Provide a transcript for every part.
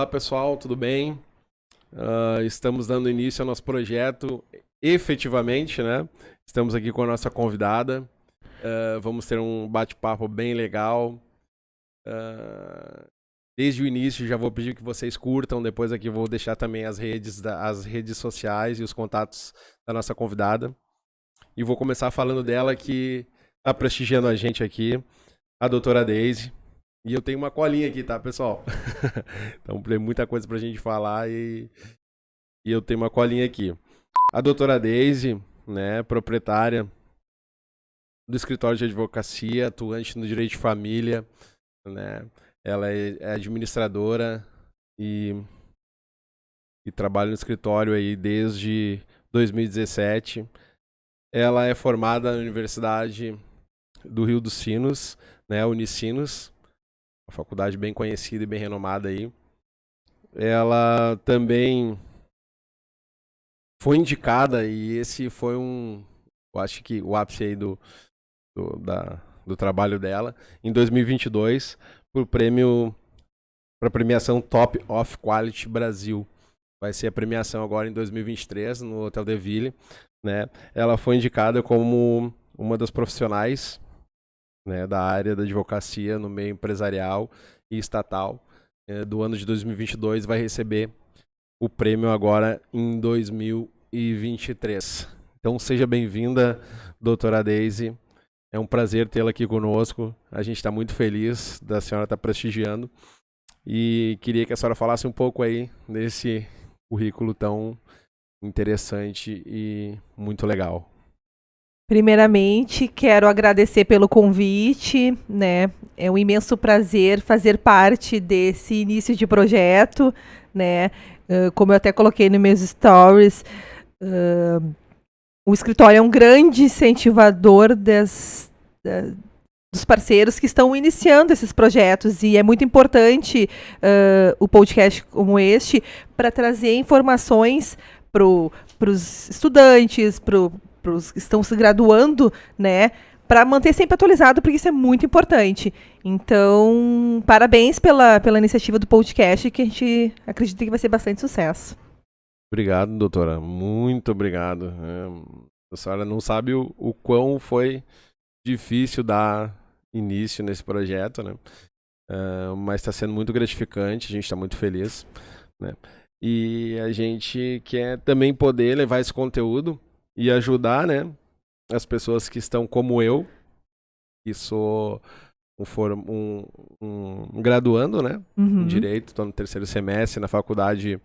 Olá pessoal, tudo bem? Estamos dando início ao nosso projeto efetivamente, né? Estamos aqui com a nossa convidada. Vamos ter um bate-papo bem legal. Desde o início já vou pedir que vocês curtam, depois aqui vou deixar também as redes sociais e os contatos da nossa convidada. E vou começar falando dela que está prestigiando a gente aqui, a doutora Deise. E eu tenho uma colinha aqui, tá, pessoal? Então tem muita coisa pra gente falar e eu tenho uma colinha aqui. A doutora Deise, né, proprietária do escritório de advocacia, atuante no direito de família, né? Ela é administradora e trabalha no escritório aí desde 2017. Ela é formada na Universidade do Rio dos Sinos, né, Unicinos, uma faculdade bem conhecida e bem renomada aí. Ela também foi indicada, e esse foi eu acho que o ápice aí do trabalho dela, em 2022, por prêmio, para premiação Top of Quality Brasil. Vai ser a premiação agora em 2023, no Hotel de Ville, né? Ela foi indicada como uma das profissionais, né, da área da advocacia no meio empresarial e estatal do ano de 2022, vai receber o prêmio agora em 2023. Então seja bem-vinda, doutora Deise. É um prazer tê-la aqui conosco. A gente está muito feliz da senhora estar prestigiando e queria que a senhora falasse um pouco aí desse currículo tão interessante e muito legal. Primeiramente, quero agradecer pelo convite, né? É um imenso prazer fazer parte desse início de projeto, né? Como eu até coloquei nos meus stories, o escritório é um grande incentivador dos parceiros que estão iniciando esses projetos, e é muito importante o podcast como este para trazer informações para os estudantes, para os que estão se graduando, né, para manter sempre atualizado, porque isso é muito importante. Então, parabéns pela iniciativa do podcast, que a gente acredita que vai ser bastante sucesso. Obrigado, doutora. Muito obrigado. A senhora não sabe o quão foi difícil dar início nesse projeto, né? Mas está sendo muito gratificante, a gente está muito feliz, né? E a gente quer também poder levar esse conteúdo e ajudar, né, as pessoas que estão como eu, que sou um graduando, né, em Direito, estou no 3º semestre na faculdade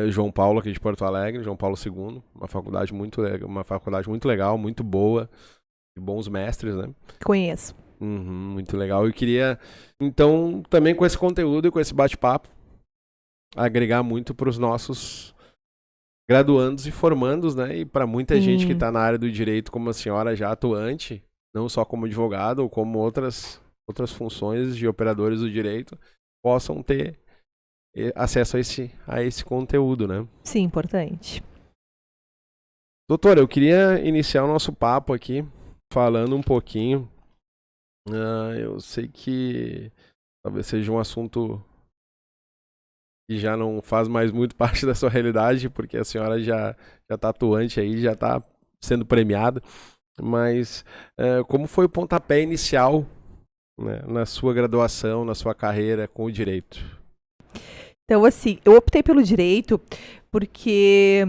João Paulo, aqui de Porto Alegre, João Paulo II, uma faculdade muito legal, muito boa, de bons mestres, né? Conheço. Muito legal. Eu queria, então, também com esse conteúdo e com esse bate-papo, agregar muito para os nossos graduandos e formandos, né? E para muita gente que está na área do direito, como a senhora já atuante, não só como advogado, ou como outras funções de operadores do direito, possam ter acesso a esse conteúdo, né? Sim, importante. Doutora, eu queria iniciar o nosso papo aqui falando um pouquinho. Eu sei que talvez seja um assunto que já não faz mais muito parte da sua realidade, porque a senhora já está atuante aí, já está sendo premiada, mas como foi o pontapé inicial, né, na sua graduação, na sua carreira com o direito? Então, assim, eu optei pelo direito porque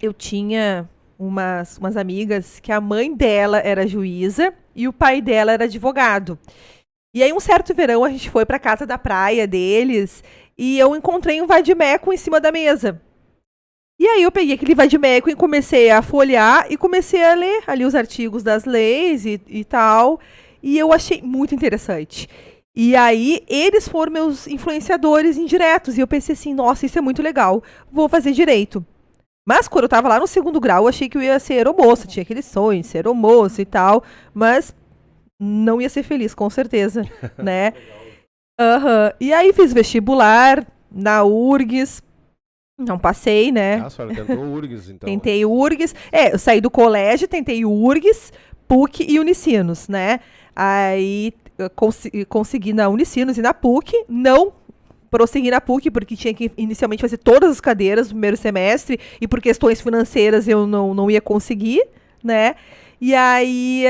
eu tinha umas amigas que a mãe dela era juíza e o pai dela era advogado. E aí, um certo verão, a gente foi para casa da praia deles e eu encontrei um vadimeco em cima da mesa. E aí eu peguei aquele vadimeco e comecei a folhear e comecei a ler ali os artigos das leis e tal. E eu achei muito interessante. E aí eles foram meus influenciadores indiretos. E eu pensei assim, nossa, isso é muito legal, vou fazer direito. Mas quando eu tava lá no 2º grau, eu achei que eu ia ser aeromoça. Tinha aquele sonho de ser aeromoça e tal. Mas não ia ser feliz, com certeza, né? E aí fiz vestibular na URGS, não passei, né? A senhora tentou URGS, então. Tentei URGS, eu saí do colégio, tentei URGS, PUC e Unicinos, né? Aí consegui na Unicinos e na PUC, não prossegui na PUC, porque tinha que inicialmente fazer todas as cadeiras no primeiro semestre, e por questões financeiras eu não ia conseguir, né? E aí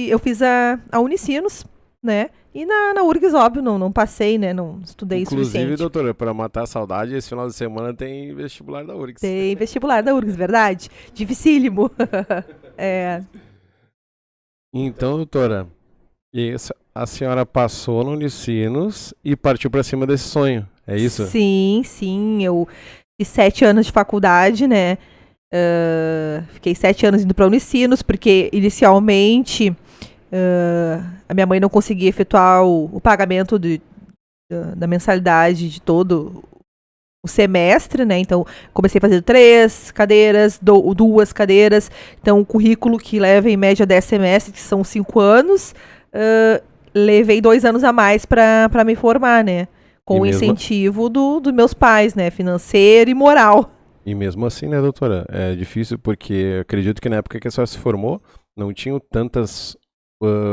eu fiz a Unicinos, né? E na URGS, óbvio, não passei, né? Não estudei o suficiente. Inclusive, doutora, para matar a saudade, esse final de semana tem vestibular da URGS. Tem vestibular da URGS, verdade? Dificílimo. Então, doutora, a senhora passou no Unicinos e partiu para cima desse sonho, é isso? Sim. Eu fiz 7 anos de faculdade, né? Fiquei 7 anos indo para Unicinos, porque inicialmente a minha mãe não conseguia efetuar o pagamento da mensalidade de todo o semestre, né? Então, comecei fazendo 3 cadeiras, 2 cadeiras. Então, o currículo que leva em média 10 semestres, que são 5 anos, levei 2 anos a mais para me formar, né? Com o incentivo dos meus pais, né? Financeiro e moral. E mesmo assim, né, doutora? É difícil porque acredito que na época que a senhora se formou, não tinham tantas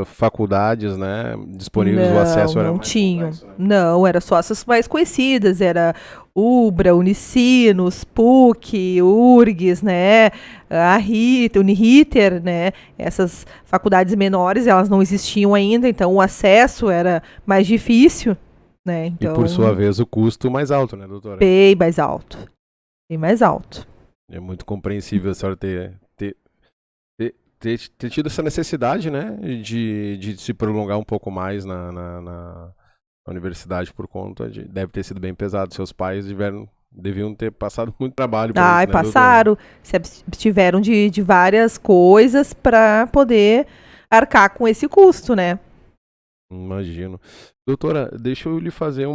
faculdades, né, disponíveis, o acesso era não mais tinham. complexo, né? Não, era só essas mais conhecidas, era UBRA, Unicinos, PUC, URGS, né, a Uniriter, né, essas faculdades menores, elas não existiam ainda, então o acesso era mais difícil, né, então... E por sua vez o custo mais alto, né, doutora? Bem mais alto, bem mais alto. É muito compreensível a senhora ter tido essa necessidade, né, de se prolongar um pouco mais na universidade por conta de... Deve ter sido bem pesado. Seus pais deviam ter passado muito trabalho por isso, né, passaram. Se abstiveram de várias coisas para poder arcar com esse custo, né? Imagino. Doutora, deixa eu lhe fazer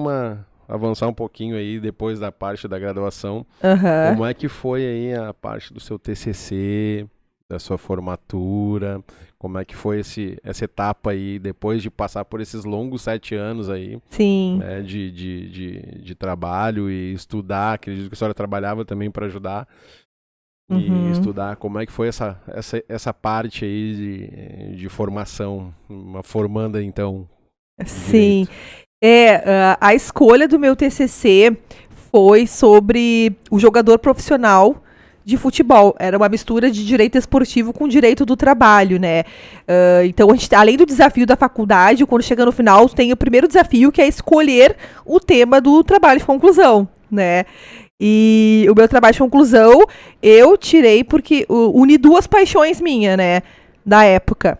avançar um pouquinho aí depois da parte da graduação. Como é que foi aí a parte do seu TCC, da sua formatura? Como é que foi essa etapa aí, depois de passar por esses longos 7 anos aí? Sim. Né, de trabalho e estudar. Acredito que a senhora trabalhava também para ajudar. E estudar. Como é que foi essa parte aí de formação? Uma formanda, então? Sim. A escolha do meu TCC foi sobre o jogador profissional de futebol. Era uma mistura de direito esportivo com direito do trabalho, né? Então, além do desafio da faculdade, quando chega no final, tem o primeiro desafio, que é escolher o tema do trabalho de conclusão, né? E o meu trabalho de conclusão, eu tirei porque uni 2 paixões minhas, né? Da época.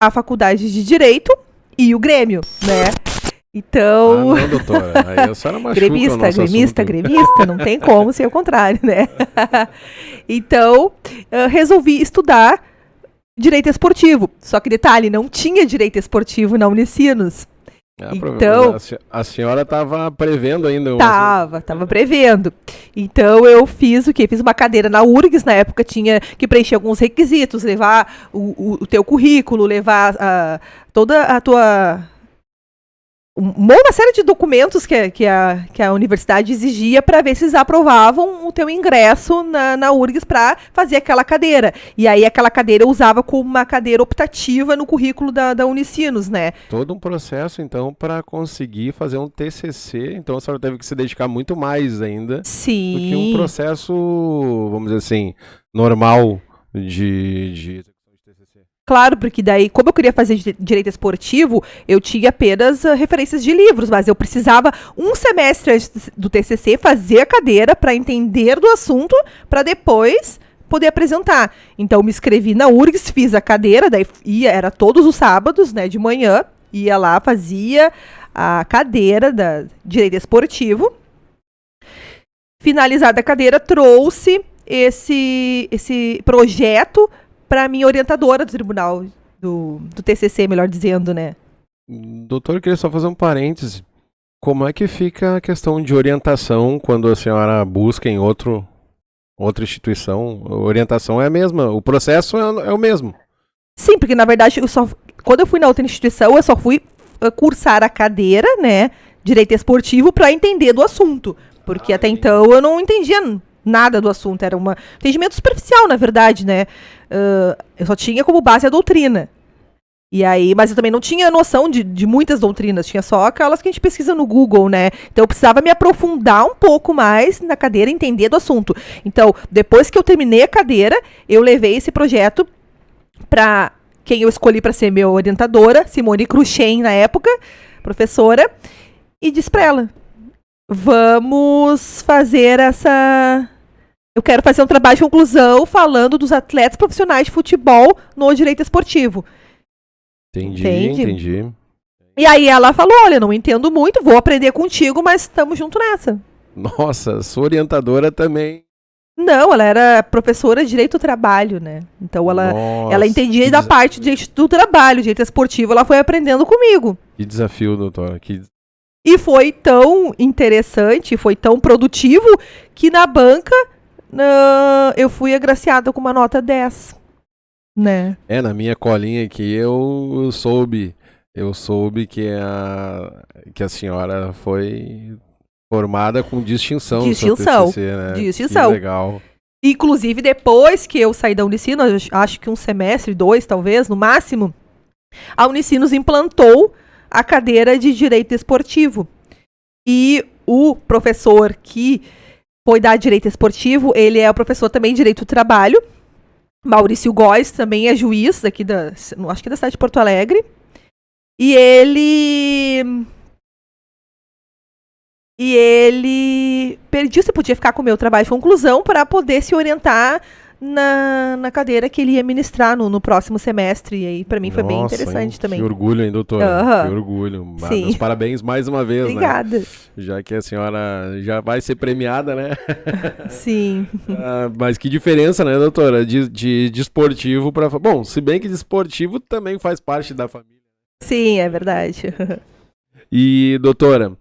A faculdade de Direito e o Grêmio, né? Então... não, doutora. Aí a senhora machuca gremista, não tem como ser o contrário, né? Então, resolvi estudar Direito Esportivo. Só que, detalhe, não tinha Direito Esportivo na Unicinos. Então, a senhora estava prevendo ainda? Tava prevendo. Então, eu fiz o quê? Fiz uma cadeira na URGS, na época tinha que preencher alguns requisitos, levar o teu currículo, levar toda a tua... uma série de documentos que a universidade exigia para ver se eles aprovavam o teu ingresso na URGS para fazer aquela cadeira. E aí aquela cadeira eu usava como uma cadeira optativa no currículo da Unicinos, né? Todo um processo, então, para conseguir fazer um TCC. Então a senhora teve que se dedicar muito mais ainda. Sim. Do que um processo, vamos dizer assim, normal de Claro, porque daí, como eu queria fazer direito esportivo, eu tinha apenas referências de livros, mas eu precisava um semestre antes do TCC fazer a cadeira para entender do assunto, para depois poder apresentar. Então, me inscrevi na URGS, fiz a cadeira, daí era todos os sábados, né, de manhã, ia lá, fazia a cadeira da direito esportivo. Finalizada a cadeira, trouxe esse projeto para minha orientadora do tribunal, do TCC, melhor dizendo, né? Doutor, eu queria só fazer um parêntese. Como é que fica a questão de orientação quando a senhora busca em outra instituição? A orientação é a mesma, o processo é o mesmo. Sim, porque na verdade, quando eu fui na outra instituição, eu só fui cursar a cadeira, né, direito esportivo, para entender do assunto. Porque até então eu não entendia nada do assunto, era um entendimento superficial, na verdade, né? Eu só tinha como base a doutrina. E aí, mas eu também não tinha noção de muitas doutrinas, tinha só aquelas que a gente pesquisa no Google, né? Então eu precisava me aprofundar um pouco mais na cadeira, entender do assunto. Então, depois que eu terminei a cadeira, eu levei esse projeto para quem eu escolhi para ser minha orientadora, Simone Cruxem, na época, professora, e disse para ela: vamos fazer essa. Eu quero fazer um trabalho de conclusão falando dos atletas profissionais de futebol no direito esportivo. Entendi. E aí ela falou: olha, não entendo muito, vou aprender contigo, mas estamos junto nessa. Nossa, sua orientadora também. Não, ela era professora de direito do trabalho, né? Então ela entendia da parte de direito do trabalho, direito esportivo, ela foi aprendendo comigo. Que desafio, doutora. E foi tão interessante, foi tão produtivo, que na banca eu fui agraciada com uma nota 10. Né? Na minha colinha aqui eu soube que a senhora foi formada com distinção no seu TCC, né? Distinção. Que legal. Inclusive, depois que eu saí da Unicinos, acho que um semestre, 2 talvez, no máximo, a Unicinos implantou a cadeira de Direito Esportivo. E o professor que foi dar Direito Esportivo, ele é o professor também de Direito do Trabalho, Maurício Góes, também é juiz aqui acho que da cidade de Porto Alegre. E ele pediu se podia ficar com o meu trabalho de conclusão para poder se orientar na cadeira que ele ia ministrar no próximo semestre. E aí, para mim, foi bem interessante também. Que orgulho, hein, doutora? Que orgulho. Sim. Meus parabéns mais uma vez, Obrigada. Né? Já que a senhora já vai ser premiada, né? Sim. Mas que diferença, né, doutora? De esportivo para... Bom, se bem que de esportivo também faz parte da família. Sim, é verdade. E, doutora,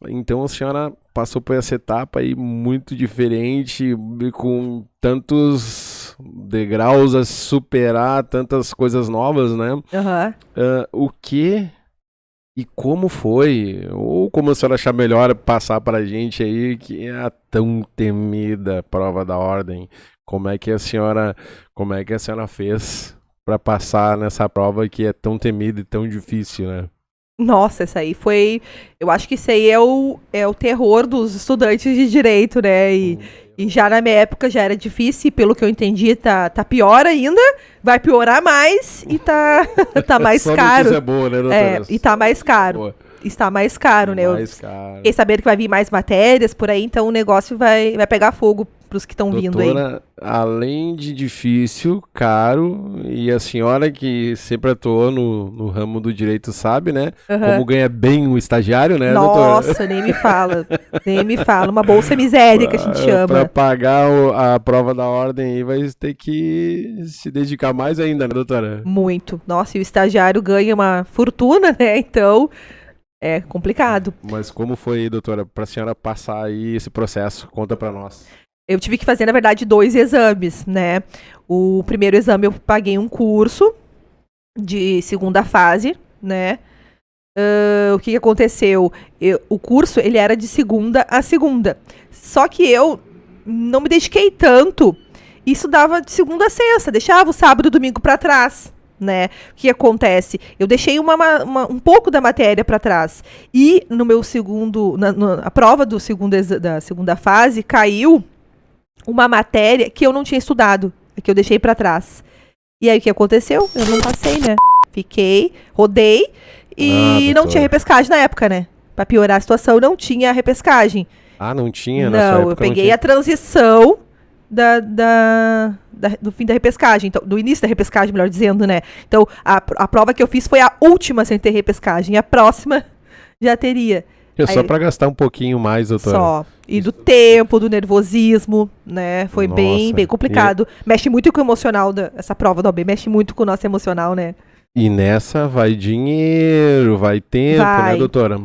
então a senhora passou por essa etapa aí muito diferente, com tantos degraus a superar, tantas coisas novas, né? O que e como foi, ou como a senhora achar melhor passar pra gente aí, que é a tão temida prova da ordem? Como é que a senhora fez para passar nessa prova que é tão temida e tão difícil, né? Nossa, essa aí foi... Eu acho que isso aí é o terror dos estudantes de direito, né? E já na minha época já era difícil, e pelo que eu entendi, tá pior ainda, vai piorar mais e tá mais Só caro. Notícia boa, né, doutora? E tá mais caro. Boa. Está mais caro, né? Fiquei sabendo que vai vir mais matérias por aí, então o negócio vai pegar fogo pros que estão vindo aí. Além de difícil, caro, e a senhora que sempre atuou no ramo do direito sabe, né? Como ganha bem o estagiário, né, doutora? Nossa, nem me fala. Nem me fala. Uma bolsa miséria que a gente chama. Pra pagar a prova da ordem aí vai ter que se dedicar mais ainda, né, doutora? Muito. Nossa, e o estagiário ganha uma fortuna, né? Então... é complicado. Mas como foi, doutora, pra senhora passar aí esse processo? Conta pra nós. Eu tive que fazer, na verdade, 2 exames, né? O primeiro exame eu paguei um curso de segunda fase, né? O que aconteceu? O curso, ele era de segunda a segunda. Só que eu não me dediquei tanto. Isso dava de segunda a sexta. Deixava o sábado e o domingo pra trás. Né? O que acontece? Eu deixei um pouco da matéria para trás. E no meu segundo... a prova da segunda fase caiu uma matéria que eu não tinha estudado, que eu deixei para trás. E aí o que aconteceu? Eu não passei, né? Rodei e não tinha repescagem na época, né? Para piorar a situação, não tinha repescagem. Não tinha nessa época? Não, eu peguei a transição do fim da repescagem, então, do início da repescagem, melhor dizendo, né? Então, a prova que eu fiz foi a última sem ter repescagem, a próxima já teria. Só para gastar um pouquinho mais, doutora. Só. E do tempo, do nervosismo, né? Foi bem complicado. Mexe muito com o emocional, essa prova da OAB, mexe muito com o nosso emocional, né? E nessa vai dinheiro, vai tempo, né, doutora?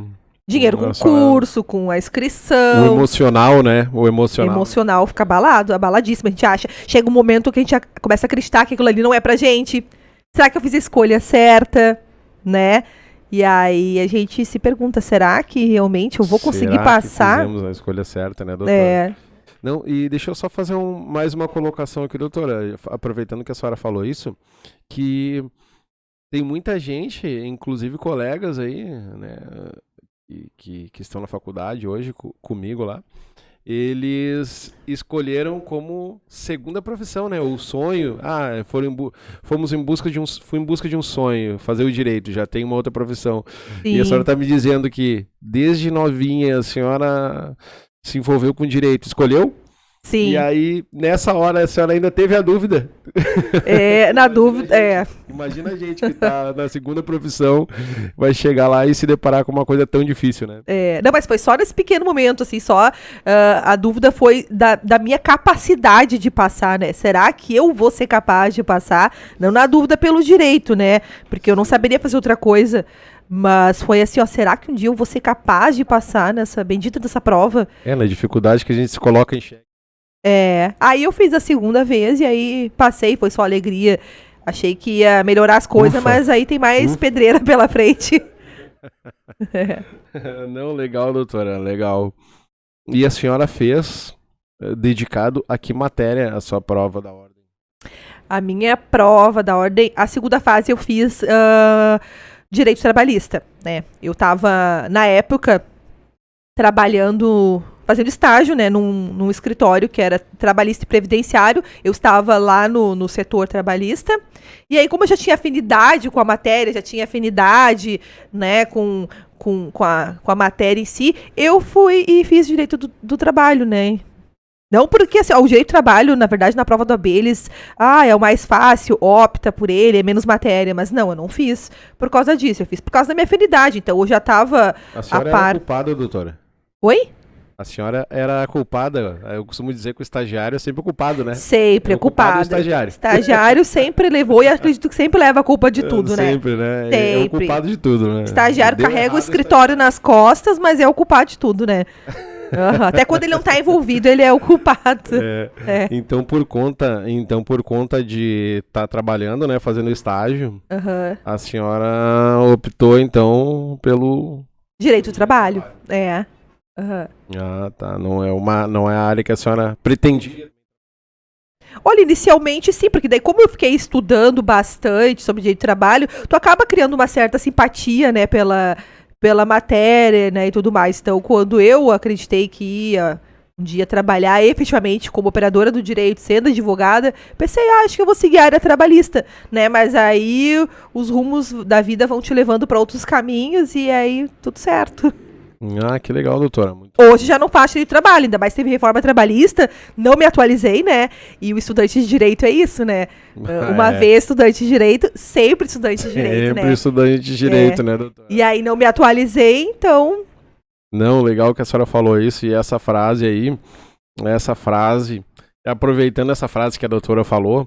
Dinheiro com o curso, com a inscrição. O emocional, né? O emocional fica abaladíssimo. A gente acha. Chega um momento que a gente começa a acreditar que aquilo ali não é pra gente. Será que eu fiz a escolha certa? Né? E aí a gente se pergunta, será que realmente eu vou conseguir passar? Fizemos a escolha certa, né, doutora? Não, e deixa eu só fazer mais uma colocação aqui, doutora. Aproveitando que a senhora falou isso, que tem muita gente, inclusive colegas aí, né, que estão na faculdade hoje comigo lá, eles escolheram como segunda profissão, né? O sonho, fui em busca de um sonho, fazer o direito, já tem uma outra profissão. E a senhora está me dizendo que desde novinha a senhora se envolveu com direito, escolheu? Sim. E aí, nessa hora, a senhora ainda teve a dúvida? Na dúvida, Imagina a gente que tá na segunda profissão, vai chegar lá e se deparar com uma coisa tão difícil, né? Não, mas foi só nesse pequeno momento, assim, só a dúvida foi da minha capacidade de passar, né? Será que eu vou ser capaz de passar? Não na dúvida pelo direito, né? Porque eu não saberia fazer outra coisa. Mas foi assim, ó, será que um dia eu vou ser capaz de passar nessa bendita dessa prova? Na dificuldade que a gente se coloca em xeque. Aí eu fiz a segunda vez e aí passei, foi só alegria. Achei que ia melhorar as coisas, mas aí tem mais pedreira pela frente. Não, legal, doutora, legal. E a senhora fez, dedicado a que matéria a sua prova da ordem? A minha prova da ordem, a segunda fase eu fiz direito trabalhista, né? Eu tava, na época, fazendo estágio, né, num escritório que era trabalhista e previdenciário. Eu estava lá no setor trabalhista. E aí, como eu já tinha afinidade com a matéria, já tinha afinidade, né, com a matéria em si, eu fui e fiz direito do trabalho, né. Não porque assim, o direito do trabalho, na verdade, na prova do AB, eles, é o mais fácil, opta por ele, é menos matéria. Mas não, eu não fiz por causa disso, eu fiz por causa da minha afinidade. Então, eu já estava a senhora era culpada, doutora? Oi? A senhora era a culpada. Eu costumo dizer que o estagiário é sempre o culpado, né? Sempre é culpado. Estagiário. Estagiário sempre levou e acredito que sempre leva a culpa de tudo, né? Sempre, né? Sempre. É o culpado de tudo, né? Estagiário carrega o escritório nas costas, mas é o culpado de tudo, né? Até quando ele não está envolvido, ele é o culpado. Então, por conta de estar trabalhando, né? Fazendo estágio, a senhora optou, então, pelo... direito do trabalho. Tá. Não é a área que a senhora pretendia. Olha, inicialmente sim, porque daí como eu fiquei estudando bastante sobre direito do trabalho, tu acaba criando uma certa simpatia, né, pela matéria, né, e tudo mais. Então, quando eu acreditei que ia um dia trabalhar efetivamente como operadora do direito, sendo advogada, pensei, acho que eu vou seguir a área trabalhista, né, mas aí os rumos da vida vão te levando para outros caminhos e aí tudo certo. Que legal, doutora. Hoje já não faço direito de trabalho, ainda mais teve reforma trabalhista, não me atualizei, né? E o estudante de direito é isso, né? Uma vez estudante de direito, sempre estudante de direito, né? Sempre estudante de direito, né, doutora? E aí não me atualizei, então... Não, legal que a senhora falou isso, e essa frase aí, aproveitando essa frase que a doutora falou,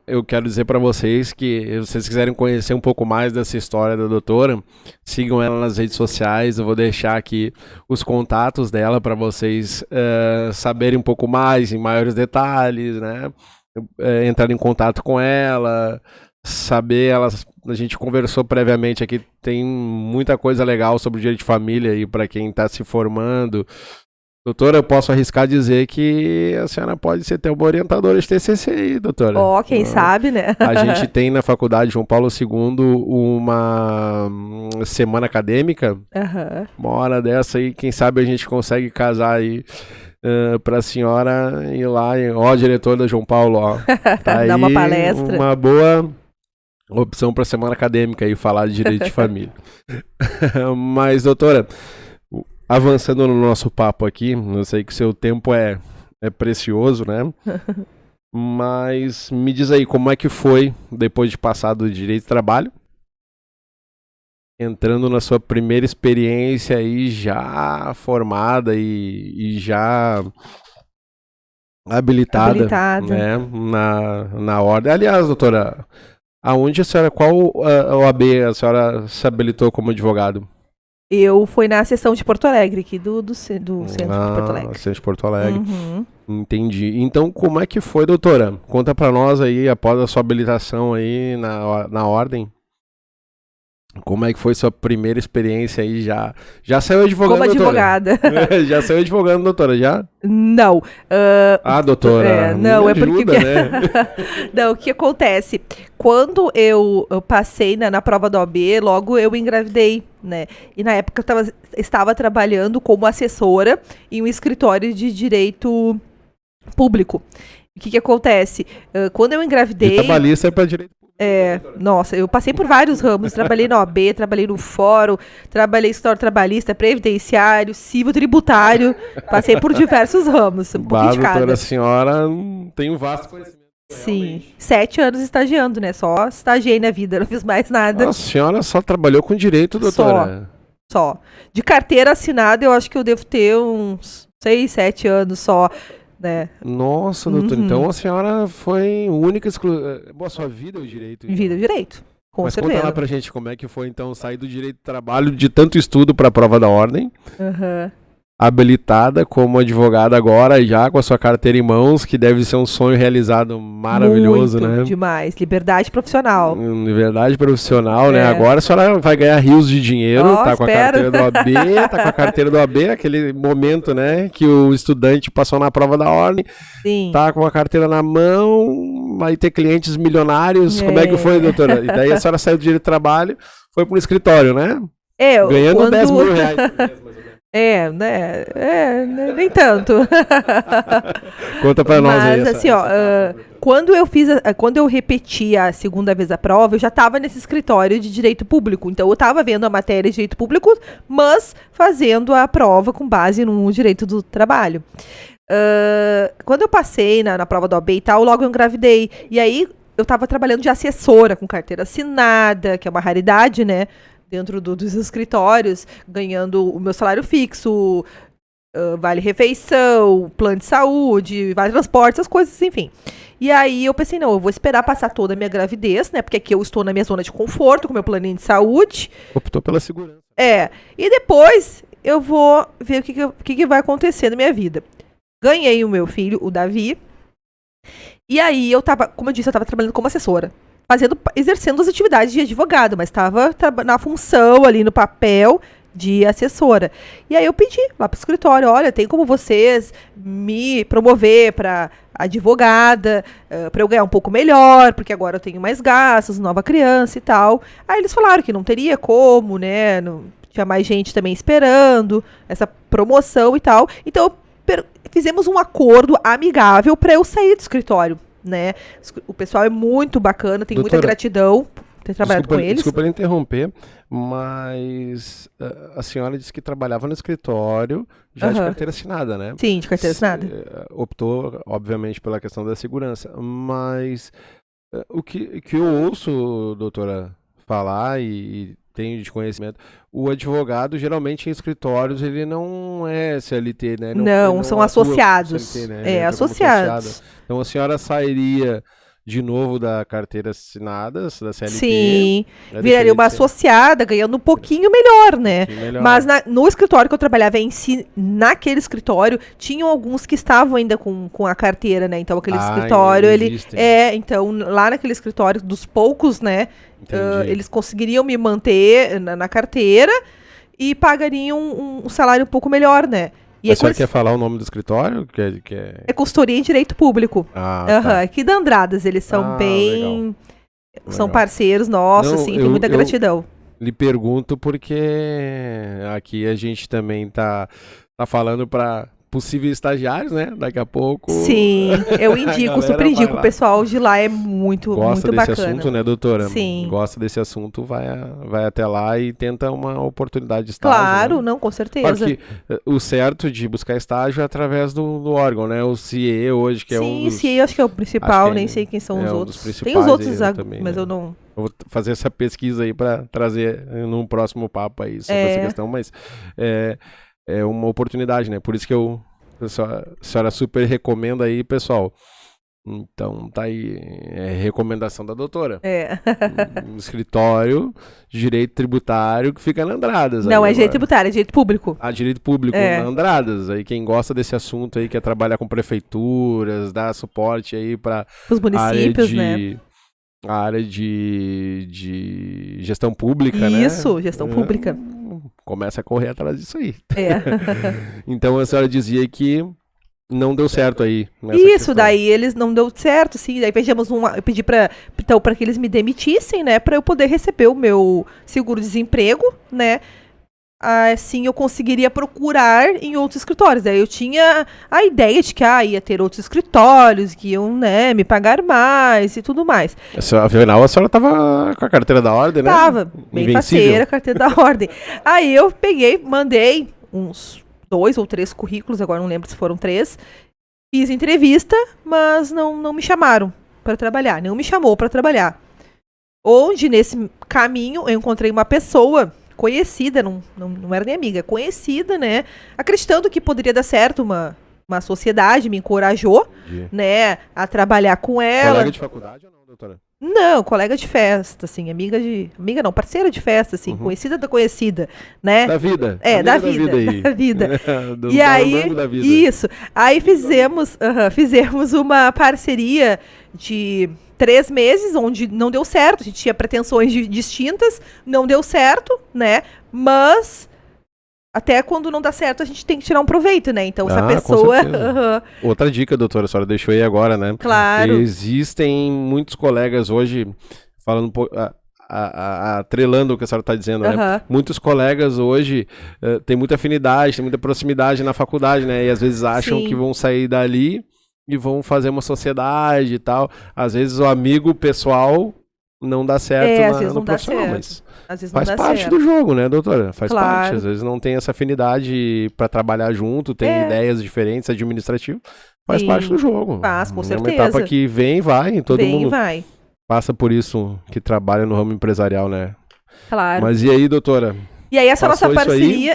eu quero dizer para vocês que, se vocês quiserem conhecer um pouco mais dessa história da doutora, sigam ela nas redes sociais. Eu vou deixar aqui os contatos dela para vocês saberem um pouco mais, em maiores detalhes, né? Entrar em contato com ela, saber, a gente conversou previamente aqui, tem muita coisa legal sobre o direito de família aí para quem está se formando. Doutora, eu posso arriscar dizer que a senhora pode ser até uma orientadora de TCC aí, doutora. Quem sabe, né? A gente tem na Faculdade João Paulo II uma semana acadêmica. Uma hora dessa aí, quem sabe a gente consegue casar aí para a senhora ir lá, diretor da João Paulo, tá aí. Dar uma palestra. Uma boa opção para semana acadêmica aí, falar de direito de família. Mas, doutora, avançando no nosso papo aqui, eu sei que seu tempo é precioso, né? Mas me diz aí, como é que foi, depois de passar do direito de trabalho, entrando na sua primeira experiência aí, já formada e já habilitada. Né? Na ordem. Aliás, doutora, qual OAB a senhora se habilitou como advogado? Eu fui na sessão de Porto Alegre, aqui do centro de Porto Alegre. Centro de Porto Alegre. Entendi. Então, como é que foi, doutora? Conta pra nós aí, após a sua habilitação aí na ordem. Como é que foi sua primeira experiência aí? Já saiu advogando, Como doutora? advogada. Já saiu advogando, doutora, já? Não. Doutora, não, me é porque... ajuda, né? Não, o que acontece? Quando eu passei na prova da OAB, logo eu engravidei, né? E na época eu estava trabalhando como assessora em um escritório de direito público. O que acontece? Quando eu engravidei... De trabalhista é para direito público. Nossa, eu passei por vários ramos. Trabalhei na OAB, trabalhei no fórum, trabalhei em escritório trabalhista, previdenciário, civil, tributário. Passei por diversos ramos, um pouquinho de cada. Doutora, a senhora tem um vasto conhecimento. Sim, Realmente. 7 7 anos estagiando, né? Só estagiei na vida, não fiz mais nada. A senhora só trabalhou com direito, doutora? Só. De carteira assinada, eu acho que eu devo ter uns 6, 7 anos só, né? Nossa, doutora, então a senhora foi única, Boa, sua vida é o direito. Então. Vida é o direito, com Mas certeza. conta lá pra gente como é que foi, então, sair do direito do trabalho de tanto estudo pra prova da ordem, habilitada como advogada agora, já com a sua carteira em mãos, que deve ser um sonho realizado maravilhoso, muito né? Demais, liberdade profissional. Liberdade profissional, né? Agora a senhora vai ganhar rios de dinheiro, tá com a carteira do OAB, tá com a carteira do OAB, aquele momento, né, que o estudante passou na prova da ordem, Sim. Tá com a carteira na mão, vai ter clientes milionários, como é que foi, doutora? E daí a senhora saiu do direito do trabalho, foi pro escritório, né? Ganhando 10 mil reais por mês, mais ou menos. Nem tanto. Conta pra nós aí. Mas assim, quando eu repeti a segunda vez a prova, eu já estava nesse escritório de direito público. Então eu estava vendo a matéria de direito público, mas fazendo a prova com base no direito do trabalho. Quando eu passei na prova da OAB e tal, logo eu engravidei. E aí eu estava trabalhando de assessora com carteira assinada, que é uma raridade, né? Dentro dos escritórios, ganhando o meu salário fixo, vale-refeição, plano de saúde, vale-transporte, essas coisas, enfim. E aí eu pensei, não, eu vou esperar passar toda a minha gravidez, né? Porque aqui eu estou na minha zona de conforto, com meu planinho de saúde. Optou pela segurança. E depois eu vou ver o que vai acontecer na minha vida. Ganhei o meu filho, o Davi. E aí como eu disse, eu estava trabalhando como assessora. Exercendo as atividades de advogado, mas estava na função ali no papel de assessora. E aí eu pedi lá pro escritório, olha, tem como vocês me promover para advogada, para eu ganhar um pouco melhor, porque agora eu tenho mais gastos, nova criança e tal. Aí eles falaram que não teria como, né, não, tinha mais gente também esperando essa promoção e tal. Então fizemos um acordo amigável para eu sair do escritório. Né? O pessoal é muito bacana, tem muita gratidão por ter trabalhado com eles. Desculpa interromper, mas a senhora disse que trabalhava no escritório já de carteira assinada, né? Sim, de carteira assinada. Optou, obviamente, pela questão da segurança, mas o que eu ouço, doutora, falar e tenho de conhecimento, o advogado geralmente em escritórios ele não é CLT, né? Não são associados. CLT, né? Associados. Então a senhora sairia de novo da carteira assinada, da CLT. Sim, viraria uma associada, ganhando um pouquinho melhor, né? Melhor. Mas no escritório que eu trabalhava em si, naquele escritório, tinham alguns que estavam ainda com a carteira, né? Então aquele escritório, então lá naquele escritório, dos poucos, né? Eles conseguiriam me manter na carteira e pagariam um salário um pouco melhor, né? E a senhora quer falar o nome do escritório? É consultoria em direito público. Tá. Aqui da Andradas, eles são bem... Legal. São parceiros nossos, sim, tem muita gratidão. Lhe pergunto porque aqui a gente também tá falando para possíveis estagiários, né? Daqui a pouco. Sim, eu indico, super indico. O pessoal de lá é muito bacana. Gosta desse assunto, né, doutora? Sim. Gosta desse assunto, vai até lá e tenta uma oportunidade de estágio. Claro, né? Não, com certeza. Claro que o certo de buscar estágio é através do órgão, né? O CIE hoje, que é um dos... Sim, o CIE acho que é o principal, nem sei quem são os outros. Tem os outros, também, mas eu não... Eu vou fazer essa pesquisa aí para trazer num próximo papo aí sobre essa questão, mas é uma oportunidade, né? Por isso que a senhora super recomenda aí, pessoal. Então, tá aí, recomendação da doutora. Um escritório de direito tributário que fica na Andradas. Não, direito tributário, é direito público. Direito público na Andradas. Aí quem gosta desse assunto aí, quer trabalhar com prefeituras, dar suporte aí para os municípios, né? a área de gestão pública, né? Isso, gestão pública. Começa a correr atrás disso aí. É. Então a senhora dizia que não deu certo aí. Nessa Isso, questão. daí eles não deu certo, sim. Daí eu pedi para que eles me demitissem, né, para eu poder receber o meu seguro-desemprego, né? Assim eu conseguiria procurar em outros escritórios. Daí eu tinha a ideia de que ia ter outros escritórios que iam, né, me pagar mais e tudo mais. Afinal, a senhora tava com a carteira da ordem, né? Tava, bem Invencível. faceira, carteira da ordem. Aí eu peguei, mandei uns 2 ou 3 currículos, agora não lembro se foram 3. Fiz entrevista, mas não me chamaram para trabalhar, não me chamou para trabalhar. Onde, nesse caminho, eu encontrei uma pessoa conhecida, não era nem amiga, conhecida, né? Acreditando que poderia dar certo uma sociedade, me encorajou, né, a trabalhar com ela. Colega de faculdade ou não, doutora? Não, colega de festa, assim, amiga não, parceira de festa, assim, conhecida da conhecida, né? Da vida. É, da vida, aí. da vida. Do E aí, da vida. isso, aí fizemos uma parceria de 3 meses, onde não deu certo, a gente tinha pretensões distintas, não deu certo, né? Mas até quando não dá certo, a gente tem que tirar um proveito, né? Então, essa pessoa... Outra dica, doutora, a senhora deixou aí agora, né? Claro. Existem muitos colegas hoje, falando um pouco... atrelando o que a senhora está dizendo, né? Muitos colegas hoje têm muita afinidade, têm muita proximidade na faculdade, né? E às vezes acham que vão sair dali e vão fazer uma sociedade e tal. Às vezes o amigo pessoal não dá certo no profissional, mas faz parte do jogo, né, doutora? Faz parte. Às vezes não tem essa afinidade para trabalhar junto, tem ideias diferentes, administrativo. Faz parte do jogo. Faz, com certeza. É uma etapa que vem e vai, todo mundo vai. Passa por isso, que trabalha no ramo empresarial, né? Claro. Mas e aí, doutora? E aí essa nossa parceria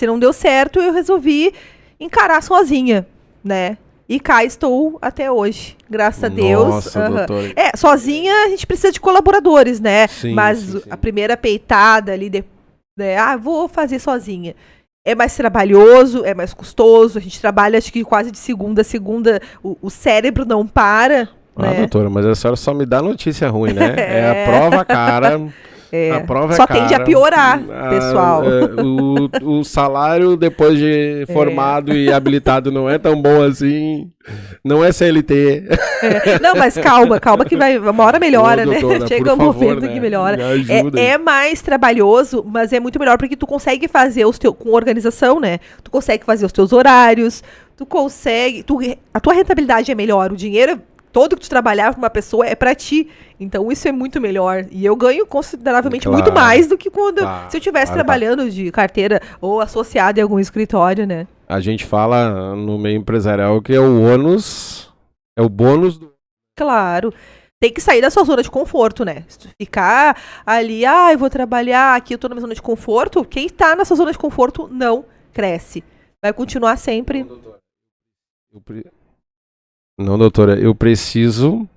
não deu certo, eu resolvi encarar sozinha, né? E cá estou até hoje, graças a Deus. Nossa, doutora. Sozinha a gente precisa de colaboradores, né? Sim, mas sim. A primeira peitada ali, vou fazer sozinha. É mais trabalhoso, é mais custoso, a gente trabalha acho que quase de segunda a segunda, o cérebro não para. Né? Doutora, mas a senhora só me dá notícia ruim, né? É a prova cara. A prova só tende a piorar, pessoal. O salário depois de formado e habilitado não é tão bom assim. Não é CLT. Não, mas calma que uma hora melhora, doutora, né? Chega um momento que melhora. É mais trabalhoso, mas é muito melhor porque tu consegue fazer com organização, né? Tu consegue fazer os teus horários, a tua rentabilidade é melhor, o dinheiro todo que tu trabalhar para uma pessoa é para ti. Então isso é muito melhor. E eu ganho consideravelmente muito mais do que se eu estivesse trabalhando de carteira ou associado em algum escritório, né? A gente fala no meio empresarial que é o ônus, é o bônus do... Claro. Tem que sair da sua zona de conforto, né? Se tu ficar ali, eu vou trabalhar aqui, eu tô na minha zona de conforto, quem tá na sua zona de conforto não cresce. Vai continuar sempre... Não, doutora, eu preciso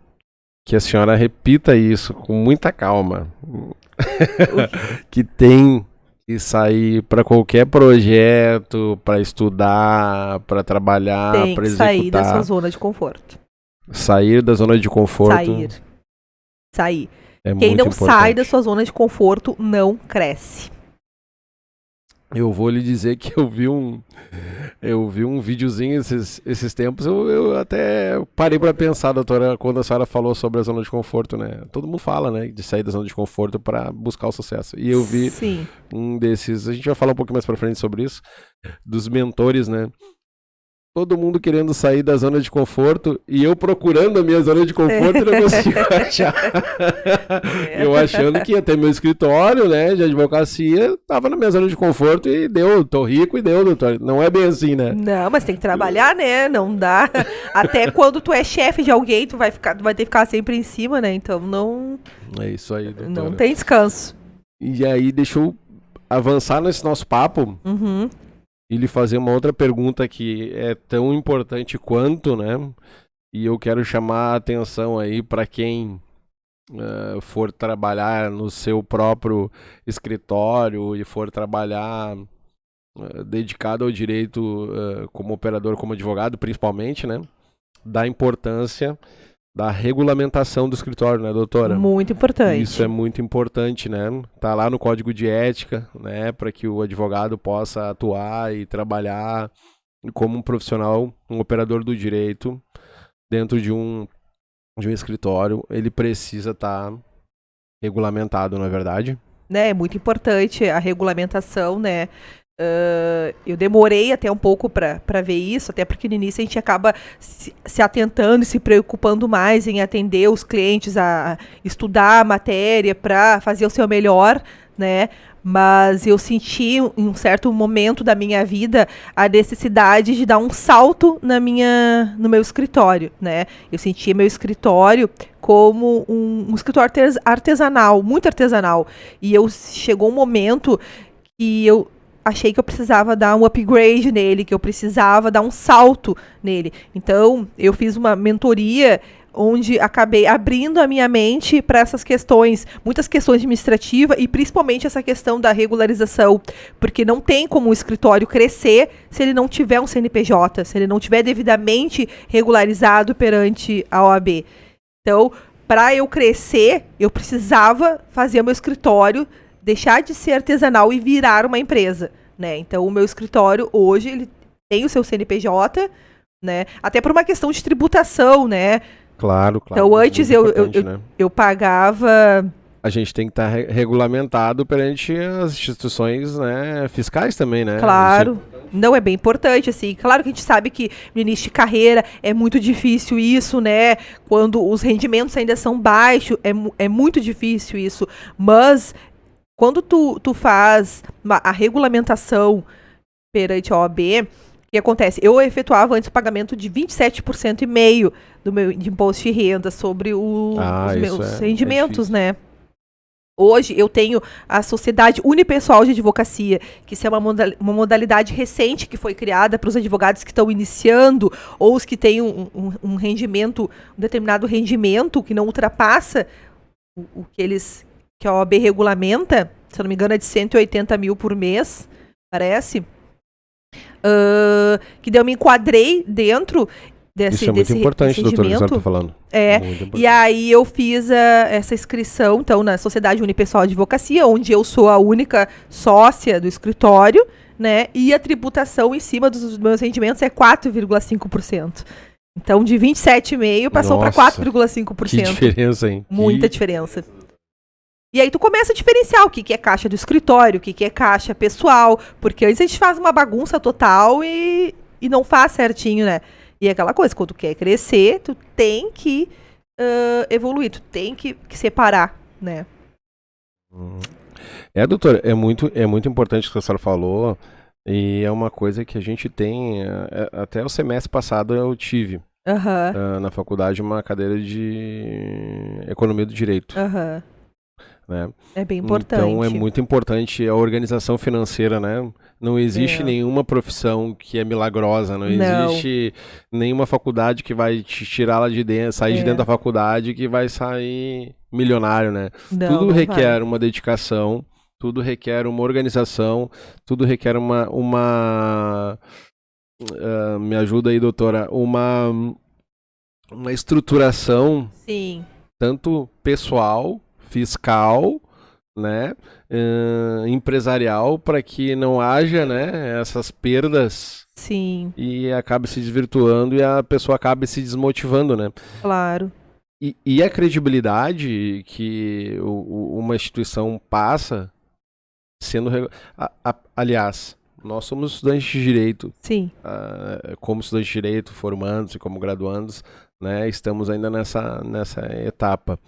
que a senhora repita isso com muita calma. Que tem que sair para qualquer projeto, para estudar, para trabalhar, para executar. Tem que sair da sua zona de conforto. Sair da zona de conforto. Sair. É Quem muito não importante. sai da sua zona de conforto não cresce. Eu vou lhe dizer que eu vi um videozinho esses tempos, eu até parei para pensar, doutora, quando a senhora falou sobre a zona de conforto, né? Todo mundo fala, né, de sair da zona de conforto para buscar o sucesso. E eu vi um desses, a gente vai falar um pouquinho mais para frente sobre isso, dos mentores, né? Todo mundo querendo sair da zona de conforto e eu procurando a minha zona de conforto e não consigo achar. Eu achando que ia ter meu escritório, né, de advocacia, tava na minha zona de conforto e deu, tô rico e deu, doutor. Não é bem assim, né? Não, mas tem que trabalhar, né? Não dá. Até quando tu é chefe de alguém, tu vai ter que ficar sempre em cima, né? Então não... É isso aí, doutora. Não tem descanso. E aí, deixa eu avançar nesse nosso papo. E lhe fazer uma outra pergunta que é tão importante quanto, né? E eu quero chamar a atenção aí para quem for trabalhar no seu próprio escritório e for trabalhar dedicado ao direito como operador, como advogado, principalmente, né? Da importância da regulamentação do escritório, né, doutora? Muito importante. Isso é muito importante, né? Tá lá no Código de Ética, né, para que o advogado possa atuar e trabalhar como um profissional, um operador do direito dentro de um escritório. Ele precisa estar regulamentado, não é verdade? Né, é muito importante a regulamentação, né? Eu demorei até um pouco para ver isso, até porque no início a gente acaba se atentando e se preocupando mais em atender os clientes, a estudar a matéria para fazer o seu melhor, né? Mas eu senti em um certo momento da minha vida a necessidade de dar um salto no meu escritório, né? Eu sentia meu escritório como um escritório artesanal, muito artesanal. E chegou um momento que eu achei que eu precisava dar um upgrade nele, que eu precisava dar um salto nele. Então, eu fiz uma mentoria onde acabei abrindo a minha mente para essas questões, muitas questões administrativas e principalmente essa questão da regularização, porque não tem como o escritório crescer se ele não tiver um CNPJ, se ele não tiver devidamente regularizado perante a OAB. Então, para eu crescer, eu precisava fazer o meu escritório deixar de ser artesanal e virar uma empresa, né? Então, o meu escritório hoje ele tem o seu CNPJ, né? Até por uma questão de tributação, né? Claro. Então, antes eu pagava... A gente tem que estar regulamentado perante as instituições, né, fiscais também, né? Claro. Não, é bem importante, assim. Claro que a gente sabe que no início de carreira é muito difícil isso, né? Quando os rendimentos ainda são baixos, é muito difícil isso. Mas quando tu faz a regulamentação perante a OAB, o que acontece? Eu efetuava antes o pagamento de 27,5% do meu de imposto de renda sobre os meus rendimentos, né? Hoje eu tenho a Sociedade Unipessoal de Advocacia, que isso é uma modalidade recente que foi criada para os advogados que estão iniciando ou os que têm um rendimento, um determinado rendimento que não ultrapassa o que a OAB regulamenta, se eu não me engano é de 180 mil por mês, parece. Que daí eu me enquadrei dentro desse Isso é muito importante, doutora, que você está falando. E aí eu fiz essa inscrição, então, na Sociedade Unipessoal de Advocacia, onde eu sou a única sócia do escritório, né? E a tributação em cima dos meus rendimentos é 4,5%. Então, de 27,5% passou para 4,5%. Que diferença, hein? Muita diferença. E aí tu começa a diferenciar o que é caixa do escritório, o que é caixa pessoal, porque antes a gente faz uma bagunça total e não faz certinho, né? E é aquela coisa, quando tu quer crescer, tu tem que evoluir, tu tem que separar, né? Doutora, é muito importante o que a senhora falou, e é uma coisa que a gente tem, até o semestre passado eu tive na faculdade uma cadeira de economia do direito. Né? É bem importante. Então é muito importante a organização financeira, né? Não existe nenhuma profissão que é milagrosa, não existe nenhuma faculdade que vai te tirar lá de dentro, sair de dentro da faculdade que vai sair milionário, né? Tudo requer uma dedicação, tudo requer uma organização, tudo requer uma me ajuda aí, doutora, uma estruturação, tanto pessoal, fiscal, né, empresarial, para que não haja, né, essas perdas. Sim. E acabe se desvirtuando e a pessoa acabe se desmotivando, né? Claro. E a credibilidade que uma instituição passa sendo... aliás, nós somos estudantes de direito. Sim. Como estudantes de direito, formandos e como graduandos, né, estamos ainda nessa etapa,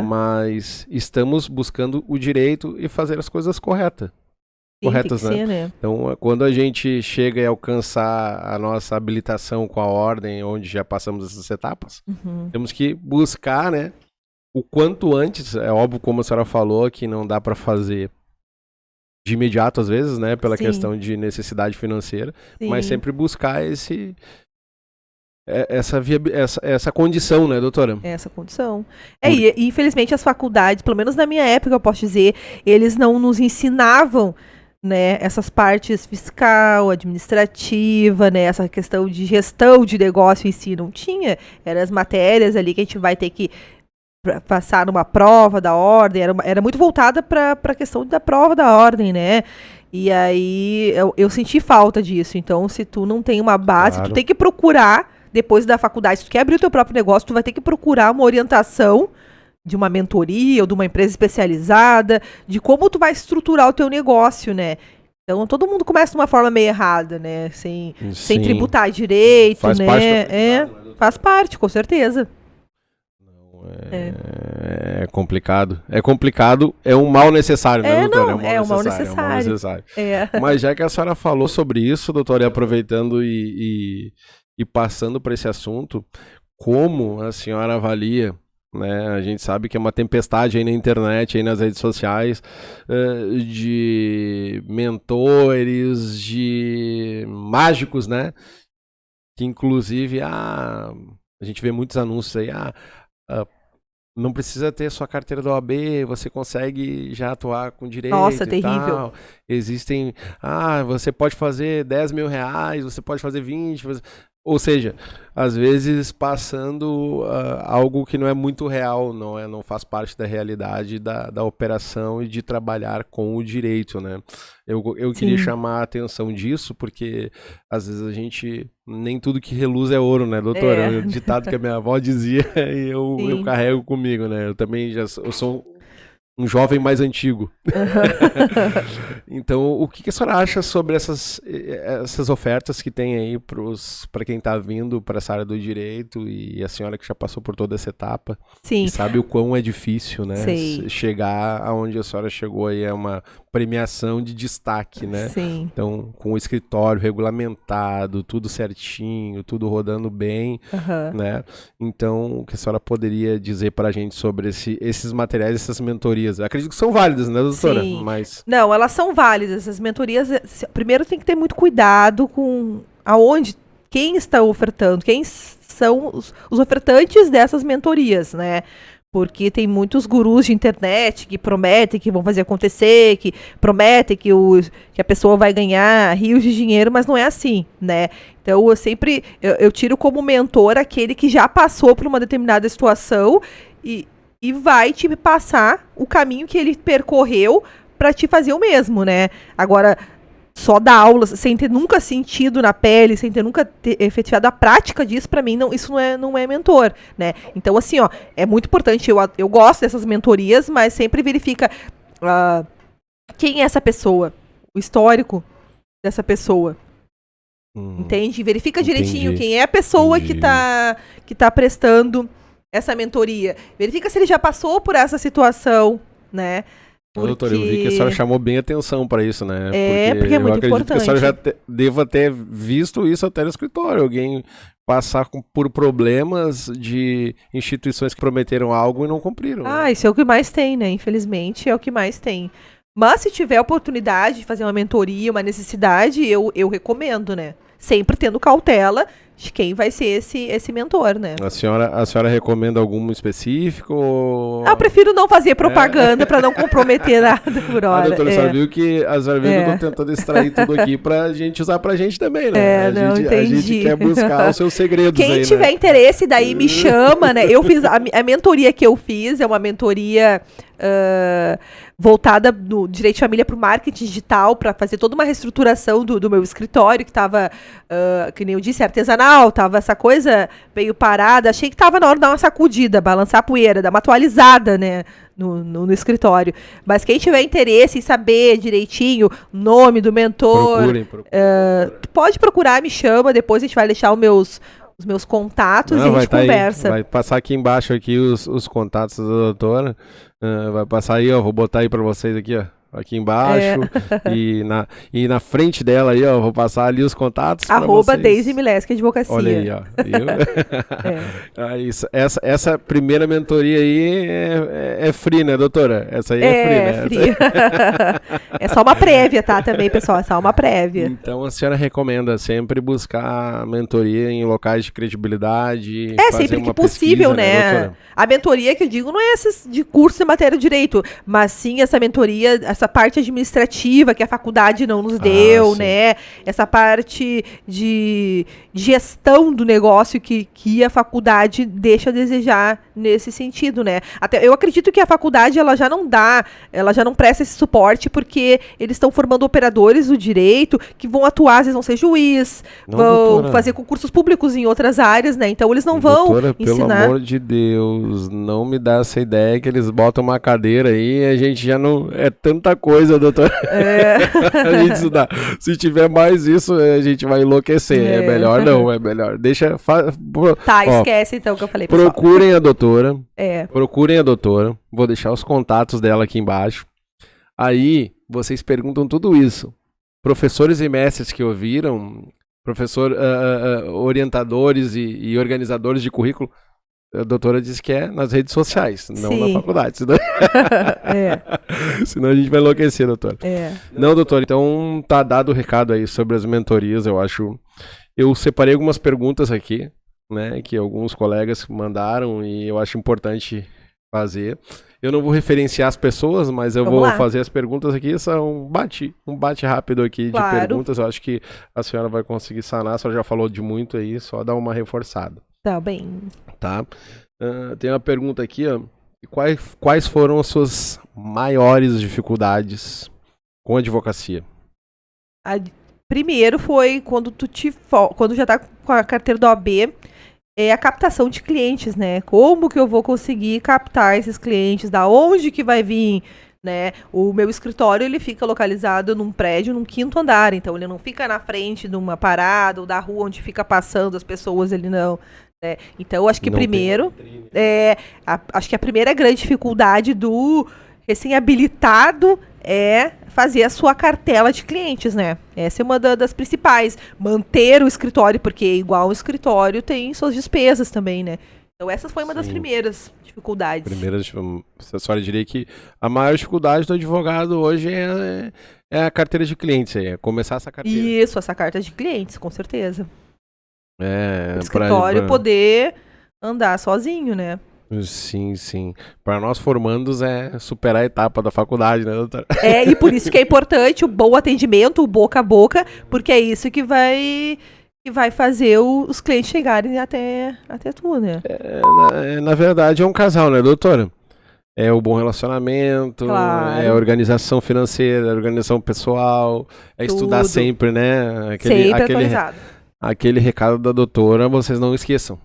mas estamos buscando o direito e fazer as coisas corretas, né? Então, quando a gente chega a alcançar a nossa habilitação com a ordem, onde já passamos essas etapas, temos que buscar, né, o quanto antes. É óbvio, como a senhora falou, que não dá para fazer de imediato às vezes, né, pela questão de necessidade financeira, mas sempre buscar essa condição, né, doutora? Essa condição. E infelizmente as faculdades, pelo menos na minha época, eu posso dizer, eles não nos ensinavam né, essas partes fiscal, administrativa, né, essa questão de gestão de negócio em si não tinha, eram as matérias ali que a gente vai ter que passar numa prova da ordem, era muito voltada para a questão da prova da ordem, né, e aí eu senti falta disso. Então, se tu não tem uma base, Claro. tu tem que procurar, depois da faculdade, se tu quer abrir o teu próprio negócio, tu vai ter que procurar uma orientação de uma mentoria ou de uma empresa especializada, de como tu vai estruturar o teu negócio, né? Então, todo mundo começa de uma forma meio errada, né? Sem Sim. tributar direito, Faz né? parte do aprendizado, né, Faz parte, com certeza. É complicado. É complicado, é um mal necessário, né, doutora? É um mal necessário. Mas já que a senhora falou sobre isso, doutora, e aproveitando e passando para esse assunto, como a senhora avalia, né? A gente sabe que é uma tempestade aí na internet, aí nas redes sociais, de mentores, de mágicos, né? Que inclusive a gente vê muitos anúncios aí, não precisa ter sua carteira da OAB, você consegue já atuar com direito. Nossa, e terrível. tal. Existem, você pode fazer 10 mil reais, você pode fazer 20, ou seja, às vezes passando algo que não é muito real, não faz parte da realidade da operação e de trabalhar com o direito, né? Eu queria chamar a atenção disso, porque às vezes a gente, nem tudo que reluz é ouro, né, doutora? O ditado que a minha avó dizia e eu carrego comigo, né? Eu também eu sou um jovem mais antigo. Então, o que a senhora acha sobre essas ofertas que tem aí para quem está vindo para essa área do direito, e a senhora que já passou por toda essa etapa, Sim. e sabe o quão é difícil, né? Sei. Chegar aonde a senhora chegou aí é uma premiação de destaque, né? Sim. Então, com o escritório regulamentado, tudo certinho, tudo rodando bem, né? Então, o que a senhora poderia dizer para a gente sobre esses materiais, essas mentorias? Eu acredito que são válidas, né, doutora? Sim. Mas... Não, elas são válidas. As mentorias, primeiro tem que ter muito cuidado com quem está ofertando, quem são os ofertantes dessas mentorias, né? Porque tem muitos gurus de internet que prometem que vão fazer acontecer, que prometem que a pessoa vai ganhar rios de dinheiro, mas não é assim, né? Então, eu tiro como mentor aquele que já passou por uma determinada situação e vai te passar o caminho que ele percorreu para te fazer o mesmo, né? Agora, só dar aulas sem ter nunca sentido na pele, sem ter nunca efetivado a prática disso, para mim, isso não é mentor, né? Então, assim, é muito importante, eu gosto dessas mentorias, mas sempre verifica quem é essa pessoa, o histórico dessa pessoa. Entende? Verifica direitinho quem é a pessoa que tá prestando essa mentoria. Verifica se ele já passou por essa situação, né? Doutora, eu vi que a senhora chamou bem atenção para isso, né? Porque é muito importante. Que a senhora já deva ter visto isso até no escritório. Alguém passar por problemas de instituições que prometeram algo e não cumpriram. Né? Isso é o que mais tem, né? Infelizmente, é o que mais tem. Mas se tiver oportunidade de fazer uma mentoria, uma necessidade, eu recomendo, né? Sempre tendo cautela de quem vai ser esse mentor, né? A senhora recomenda algum específico? Eu prefiro não fazer propaganda para não comprometer nada por hora. Doutora, a senhora viu que eu tô tentando extrair tudo aqui pra gente usar pra gente também, né? A gente quer buscar os seus segredos. Quem aí, tiver interesse, daí me chama, né? Eu fiz a mentoria que eu fiz, é uma mentoria voltada no direito de família para o marketing digital, para fazer toda uma reestruturação do meu escritório, que estava, que nem eu disse, artesanal, tava essa coisa meio parada. Achei que estava na hora de dar uma sacudida, balançar a poeira, dar uma atualizada, né, no escritório. Mas quem tiver interesse em saber direitinho o nome do mentor, procurem. Pode procurar, me chama, depois a gente vai deixar os meus contatos e a gente conversa. Vai passar aqui embaixo os contatos da doutora. Vai passar aí, ó. Vou botar aí pra vocês aqui, ó. Aqui embaixo. E na frente dela aí, ó. Vou passar ali os contatos. @Daisy Mileski Advocacia. Olha aí, ó. Essa primeira mentoria aí é free, né, doutora? Essa aí é free, né? Free. É só uma prévia, tá? Também, pessoal. É só uma prévia. Então a senhora recomenda sempre buscar mentoria em locais de credibilidade. Sempre que possível, né? A mentoria que eu digo não é essas de curso de matéria de direito, mas sim essa mentoria, essa parte administrativa que a faculdade não nos deu, né? Essa parte de gestão do negócio que a faculdade deixa a desejar nesse sentido, né? Até eu acredito que a faculdade ela já não presta esse suporte porque eles estão formando operadores do direito que vão atuar, às vezes vão ser juiz, vão fazer concursos públicos em outras áreas, né? Então eles não vão ensinar. Pelo amor de Deus, não me dá essa ideia que eles botam uma cadeira aí e a gente já não... É tanta coisa, doutora. A gente estudar. Se tiver mais isso, a gente vai enlouquecer. É melhor não, é melhor. Deixa... Tá, esquece então o que eu falei, pessoal. Procurem a doutora. Procurem a doutora. Vou deixar os contatos dela aqui embaixo. Aí, vocês perguntam tudo isso. Professores e mestres que ouviram, orientadores e organizadores de currículo, a doutora disse que é nas redes sociais, não na faculdade. Senão... senão a gente vai enlouquecer, doutora. Não, doutora, então tá dado o recado aí sobre as mentorias, eu acho. Eu separei algumas perguntas aqui, né, que alguns colegas mandaram e eu acho importante fazer. Eu não vou referenciar as pessoas, mas eu vou fazer as perguntas aqui. São um bate rápido aqui de perguntas. Eu acho que a senhora vai conseguir sanar. A senhora já falou de muito aí, só dá uma reforçada. Tá bem. Tá. Tem uma pergunta aqui, ó. Quais foram as suas maiores dificuldades com a advocacia? Primeiro foi quando quando já tá com a carteira do OAB, é a captação de clientes, né? Como que eu vou conseguir captar esses clientes? Da onde que vai vir, né? O meu escritório, ele fica localizado num prédio, num 5º andar. Então, ele não fica na frente de uma parada ou da rua onde fica passando as pessoas, ele não... né? Então, acho que acho que a primeira grande dificuldade do recém-habilitado é fazer a sua cartela de clientes, né? Essa é uma das principais. Manter o escritório, porque igual o escritório tem suas despesas também, né? Então essa foi uma das primeiras dificuldades. A senhora diria que a maior dificuldade do advogado hoje é a carteira de clientes, é começar essa carteira. Isso, essa carta de clientes, com certeza. O escritório poder andar sozinho, né? Sim, sim. Para nós formandos é superar a etapa da faculdade, né, doutora? E por isso que é importante o bom atendimento, o boca a boca, porque é isso que vai fazer os clientes chegarem até tu, né? Na verdade é um casal, né, doutora? É o bom relacionamento, é a organização financeira, a organização pessoal, é estudar sempre, né? Aquele recado da doutora, vocês não esqueçam.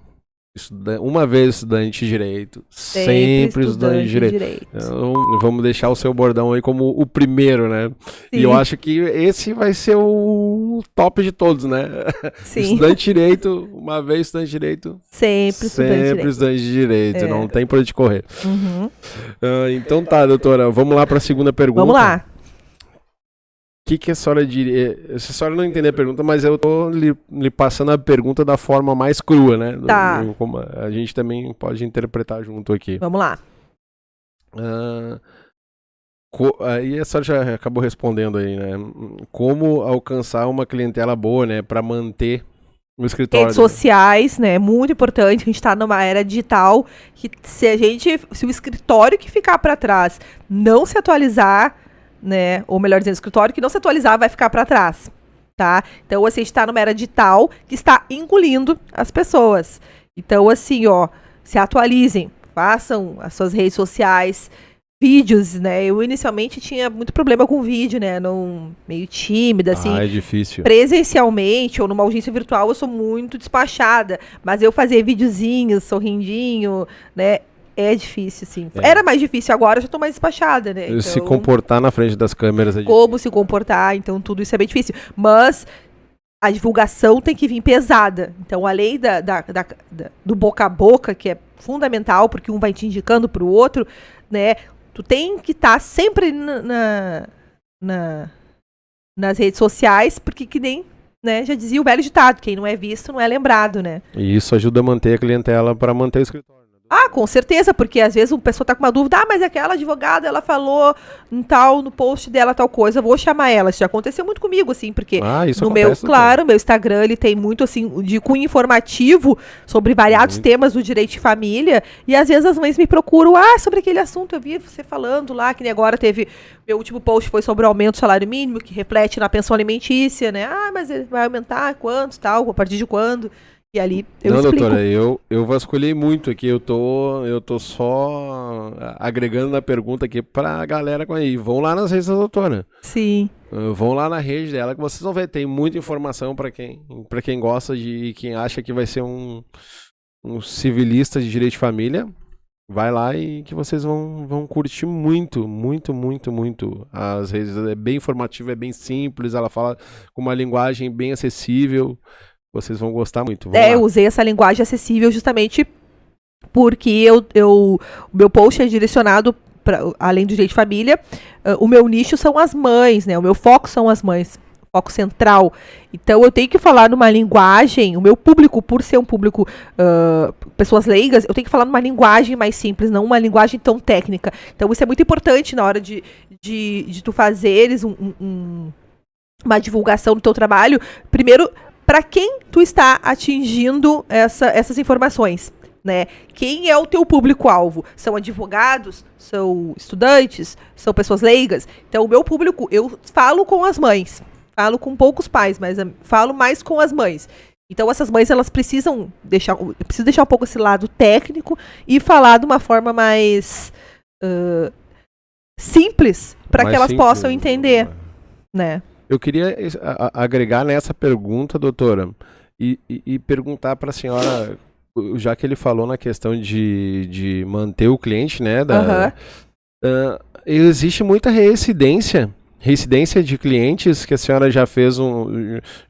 Uma vez estudante de direito, sempre estudante de direito. Então, vamos deixar o seu bordão aí como o primeiro, né? Sim. E eu acho que esse vai ser o top de todos, né? Sim. Estudante de direito, uma vez estudante de direito, sempre estudante de direito. Não tem por onde correr. Uhum. Então tá, doutora, vamos lá para a segunda pergunta. Vamos lá. O que a senhora diria? Se a senhora não entender a pergunta, mas eu tô lhe passando a pergunta da forma mais crua, né? Tá. Como a gente também pode interpretar junto aqui. Vamos lá. Aí a senhora já acabou respondendo aí, né? Como alcançar uma clientela boa, né? Para manter o escritório. Redes sociais, né? Muito importante. A gente tá numa era digital que se o escritório que ficar para trás não se atualizar, né? Ou melhor dizendo, o escritório que não se atualizar vai ficar para trás, tá? Então, assim, a gente está numa era digital que está engolindo as pessoas. Então, assim, ó, se atualizem, façam as suas redes sociais, vídeos, né? Eu inicialmente tinha muito problema com vídeo, né? Meio tímida, assim. É difícil. Presencialmente ou numa audiência virtual eu sou muito despachada, mas eu fazer videozinhos, sorrindinho, né? É difícil, sim. Era mais difícil, agora eu já tô mais despachada, né? Então, se comportar na frente das câmeras. Como se comportar, então tudo isso é bem difícil. Mas a divulgação tem que vir pesada. Então, além do boca a boca, que é fundamental, porque um vai te indicando pro outro, né? Tu tem que estar sempre nas redes sociais, porque que nem, né, já dizia o velho ditado, quem não é visto não é lembrado, né? E isso ajuda a manter a clientela para manter o escritório. Ah, com certeza, porque às vezes uma pessoa tá com uma dúvida, mas aquela advogada, ela falou no post dela tal coisa, eu vou chamar ela. Isso já aconteceu muito comigo, assim, porque isso no meu, acontece, claro, meu Instagram, ele tem muito, assim, de cunho informativo sobre variados temas do direito de família, e às vezes as mães me procuram, sobre aquele assunto, eu vi você falando lá, que nem agora teve, meu último post foi sobre o aumento do salário mínimo, que reflete na pensão alimentícia, né? Mas ele vai aumentar quanto, tal, a partir de quando? E ali eu explico. Doutora, eu vasculhei muito aqui, eu tô só agregando na pergunta aqui pra galera aí. Vão lá nas redes da doutora. Sim. Vão lá na rede dela que vocês vão ver, tem muita informação pra quem gosta e quem acha que vai ser um civilista de direito de família. Vai lá e que vocês vão curtir muito, muito, muito, muito. As redes é bem informativa, é bem simples, ela fala com uma linguagem bem acessível. Vocês vão gostar muito. Eu usei essa linguagem acessível justamente porque o meu post é direcionado, além do direito de família, o meu nicho são as mães, né? O meu foco são as mães, foco central. Então eu tenho que falar numa linguagem, o meu público, por ser um público, pessoas leigas, eu tenho que falar numa linguagem mais simples, não uma linguagem tão técnica. Então isso é muito importante na hora de tu fazeres uma divulgação do teu trabalho. Primeiro, para quem tu está atingindo essas informações, né? Quem é o teu público-alvo? São advogados? São estudantes? São pessoas leigas? Então, o meu público, eu falo com as mães. Falo com poucos pais, mas falo mais com as mães. Então, essas mães, elas precisam deixar um pouco esse lado técnico e falar de uma forma mais simples, para que elas possam entender, né? Eu queria agregar nessa pergunta, doutora, e perguntar para a senhora, já que ele falou na questão de manter o cliente, né? Existe muita reincidência de clientes que a senhora já fez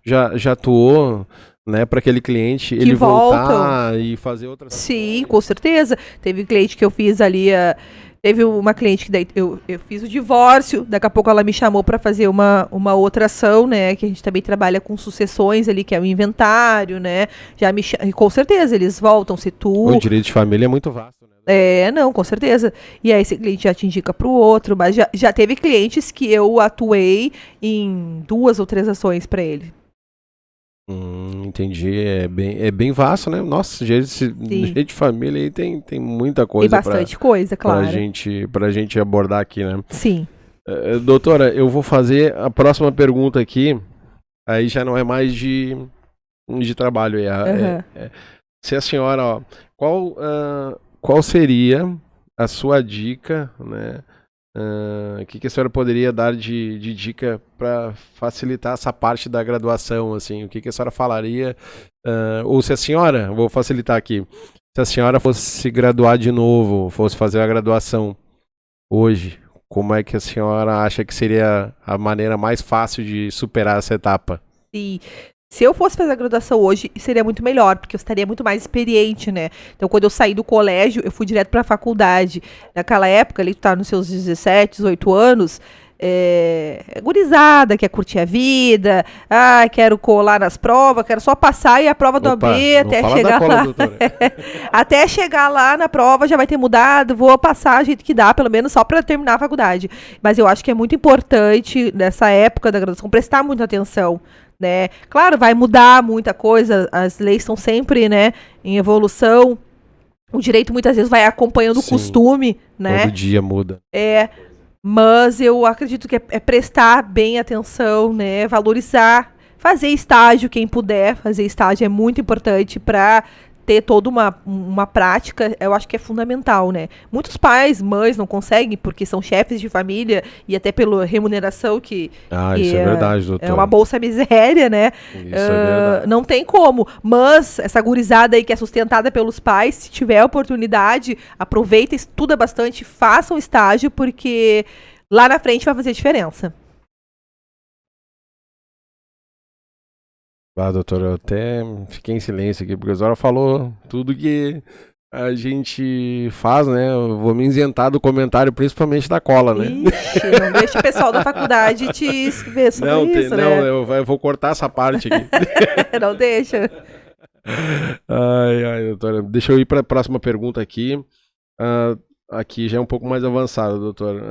já atuou, né, para aquele cliente ele voltar e fazer outra coisa. Sim, com certeza. Teve cliente que eu fiz ali. Teve uma cliente que daí eu fiz o divórcio, daqui a pouco ela me chamou para fazer uma outra ação, né, que a gente também trabalha com sucessões ali, que é o inventário, né, com certeza, eles voltam, se tu... O direito de família é muito vasto, né? Não, com certeza. E aí esse cliente já te indica para o outro, mas já teve clientes que eu atuei em 2 ou 3 ações para ele. Entendi, é bem vasto, né? Nossa, direito de família aí tem muita coisa. Tem bastante coisa, claro. Pra gente abordar aqui, né? Sim. Doutora, eu vou fazer a próxima pergunta aqui, aí já não é mais de trabalho. Se a senhora, qual seria a sua dica, né? O que a senhora poderia dar de dica para facilitar essa parte da graduação, assim? O que a senhora falaria? Ou se a senhora, vou facilitar aqui, se a senhora fosse se graduar de novo, fosse fazer a graduação hoje, como é que a senhora acha que seria a maneira mais fácil de superar essa etapa? Sim. Se eu fosse fazer a graduação hoje, seria muito melhor, porque eu estaria muito mais experiente, né? Então, quando eu saí do colégio, eu fui direto para a faculdade. Naquela época, ali tu tá nos seus 17, 18 anos, gurizada, quer curtir a vida, quero colar nas provas, quero só passar e a prova do AB até chegar lá. Até chegar lá na prova já vai ter mudado, vou passar a jeito que dá, pelo menos só para terminar a faculdade. Mas eu acho que é muito importante, nessa época da graduação, prestar muita atenção, né? Claro, vai mudar muita coisa, as leis estão sempre, né, em evolução, o direito muitas vezes vai acompanhando o costume, né? Todo dia muda. Mas eu acredito que é prestar bem atenção, né, valorizar, fazer estágio, quem puder fazer estágio é muito importante para ter toda uma prática, eu acho que é fundamental, né? Muitos pais, mães não conseguem porque são chefes de família e até pela remuneração que isso é verdade, doutor. É uma bolsa miséria, né? Isso é verdade. Não tem como, mas essa gurizada aí que é sustentada pelos pais, se tiver oportunidade, aproveita, estuda bastante, faça um estágio, porque lá na frente vai fazer diferença. Doutora, eu até fiquei em silêncio aqui, porque a senhora falou tudo que a gente faz, né? Eu vou me isentar do comentário, principalmente da cola, né? Ixi, não deixa o pessoal da faculdade te ver sobre isso, né? Eu vou cortar essa parte aqui. Não deixa. Ai, doutora. Deixa eu ir para a próxima pergunta aqui. Ah, aqui já é um pouco mais avançado, doutor.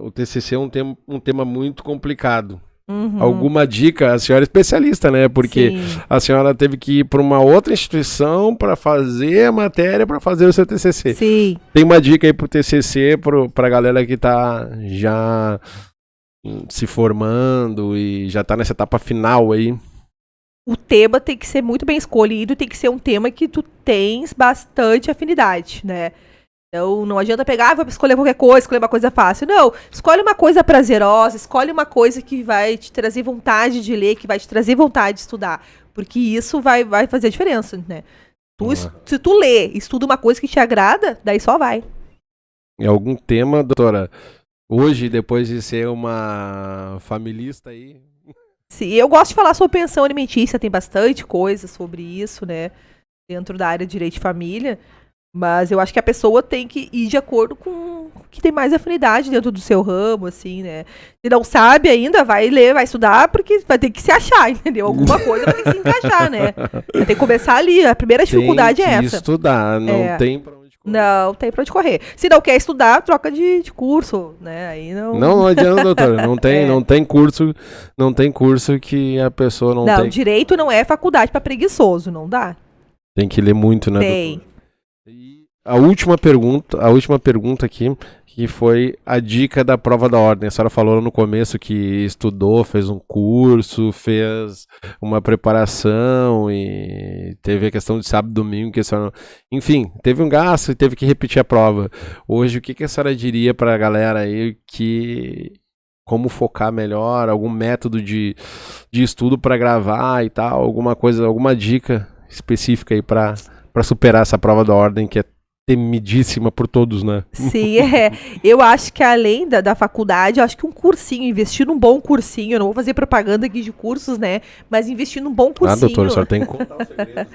O TCC é um tema muito complicado. Uhum, Alguma dica? A senhora é especialista, né? Porque sim. a senhora teve que ir para uma outra instituição para fazer a matéria, para fazer o seu TCC. Sim. Tem uma dica aí pro TCC, para a galera que tá já se formando e já tá nessa etapa final aí? O tema tem que ser muito bem escolhido, tem que ser um tema que tu tens bastante afinidade, né? Então não adianta pegar, vou escolher qualquer coisa, escolher uma coisa fácil. Não, escolhe uma coisa prazerosa, escolhe uma coisa que vai te trazer vontade de ler, que vai te trazer vontade de estudar. Porque isso vai fazer a diferença, né? Se tu lê, estuda uma coisa que te agrada, daí só vai. Em algum tema, doutora? Hoje, depois de ser uma familista aí. Sim, eu gosto de falar sobre pensão alimentícia, tem bastante coisa sobre isso, né? Dentro da área de direito de família. Mas eu acho que a pessoa tem que ir de acordo com o que tem mais afinidade dentro do seu ramo, assim, né? Se não sabe ainda, vai ler, vai estudar, porque vai ter que se achar, entendeu? Alguma coisa vai ter que se encaixar, né? Vai ter que começar ali. A primeira dificuldade Tem é que essa. estudar, não tem pra onde correr. Não tem pra onde correr. Se não quer estudar, troca de curso, né? Aí não. Não adianta, doutora. Não tem curso que a pessoa não tem. Direito não é faculdade pra preguiçoso, não dá. Tem que ler muito, né, Tem. doutora? E a última pergunta aqui, que foi a dica da prova da ordem. A senhora falou no começo que estudou, fez um curso, fez uma preparação e teve a questão de sábado e domingo, que a senhora... Enfim, teve um gasto e teve que repetir a prova. Hoje, o que a senhora diria para a galera aí que... Como focar melhor, algum método de estudo para gravar e tal, alguma coisa, alguma dica específica aí para superar essa prova da ordem que é temidíssima por todos, né? Sim, eu acho que além da faculdade, eu acho que um cursinho, investir num bom cursinho, eu não vou fazer propaganda aqui de cursos, né? Mas investir num bom cursinho. Doutor, a senhora tem que contar os segredos.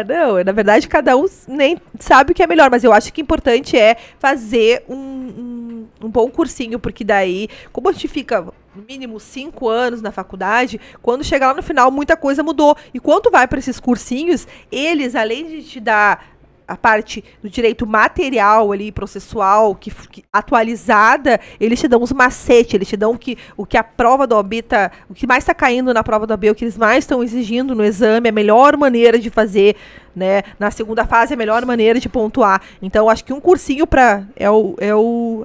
Não, na verdade cada um nem sabe o que é melhor, mas eu acho que o importante é fazer um bom cursinho, porque daí, como a gente fica no mínimo 5 anos na faculdade, quando chegar lá no final, muita coisa mudou. E quando tu vai para esses cursinhos, eles, além de te dar a parte do direito material ali, processual, que atualizada, eles te dão uns macetes, eles te dão o que a prova da OAB tá, o que mais está caindo na prova da OAB, o que eles mais estão exigindo no exame, a melhor maneira de fazer, né? Na segunda fase, a melhor maneira de pontuar. Então, acho que um cursinho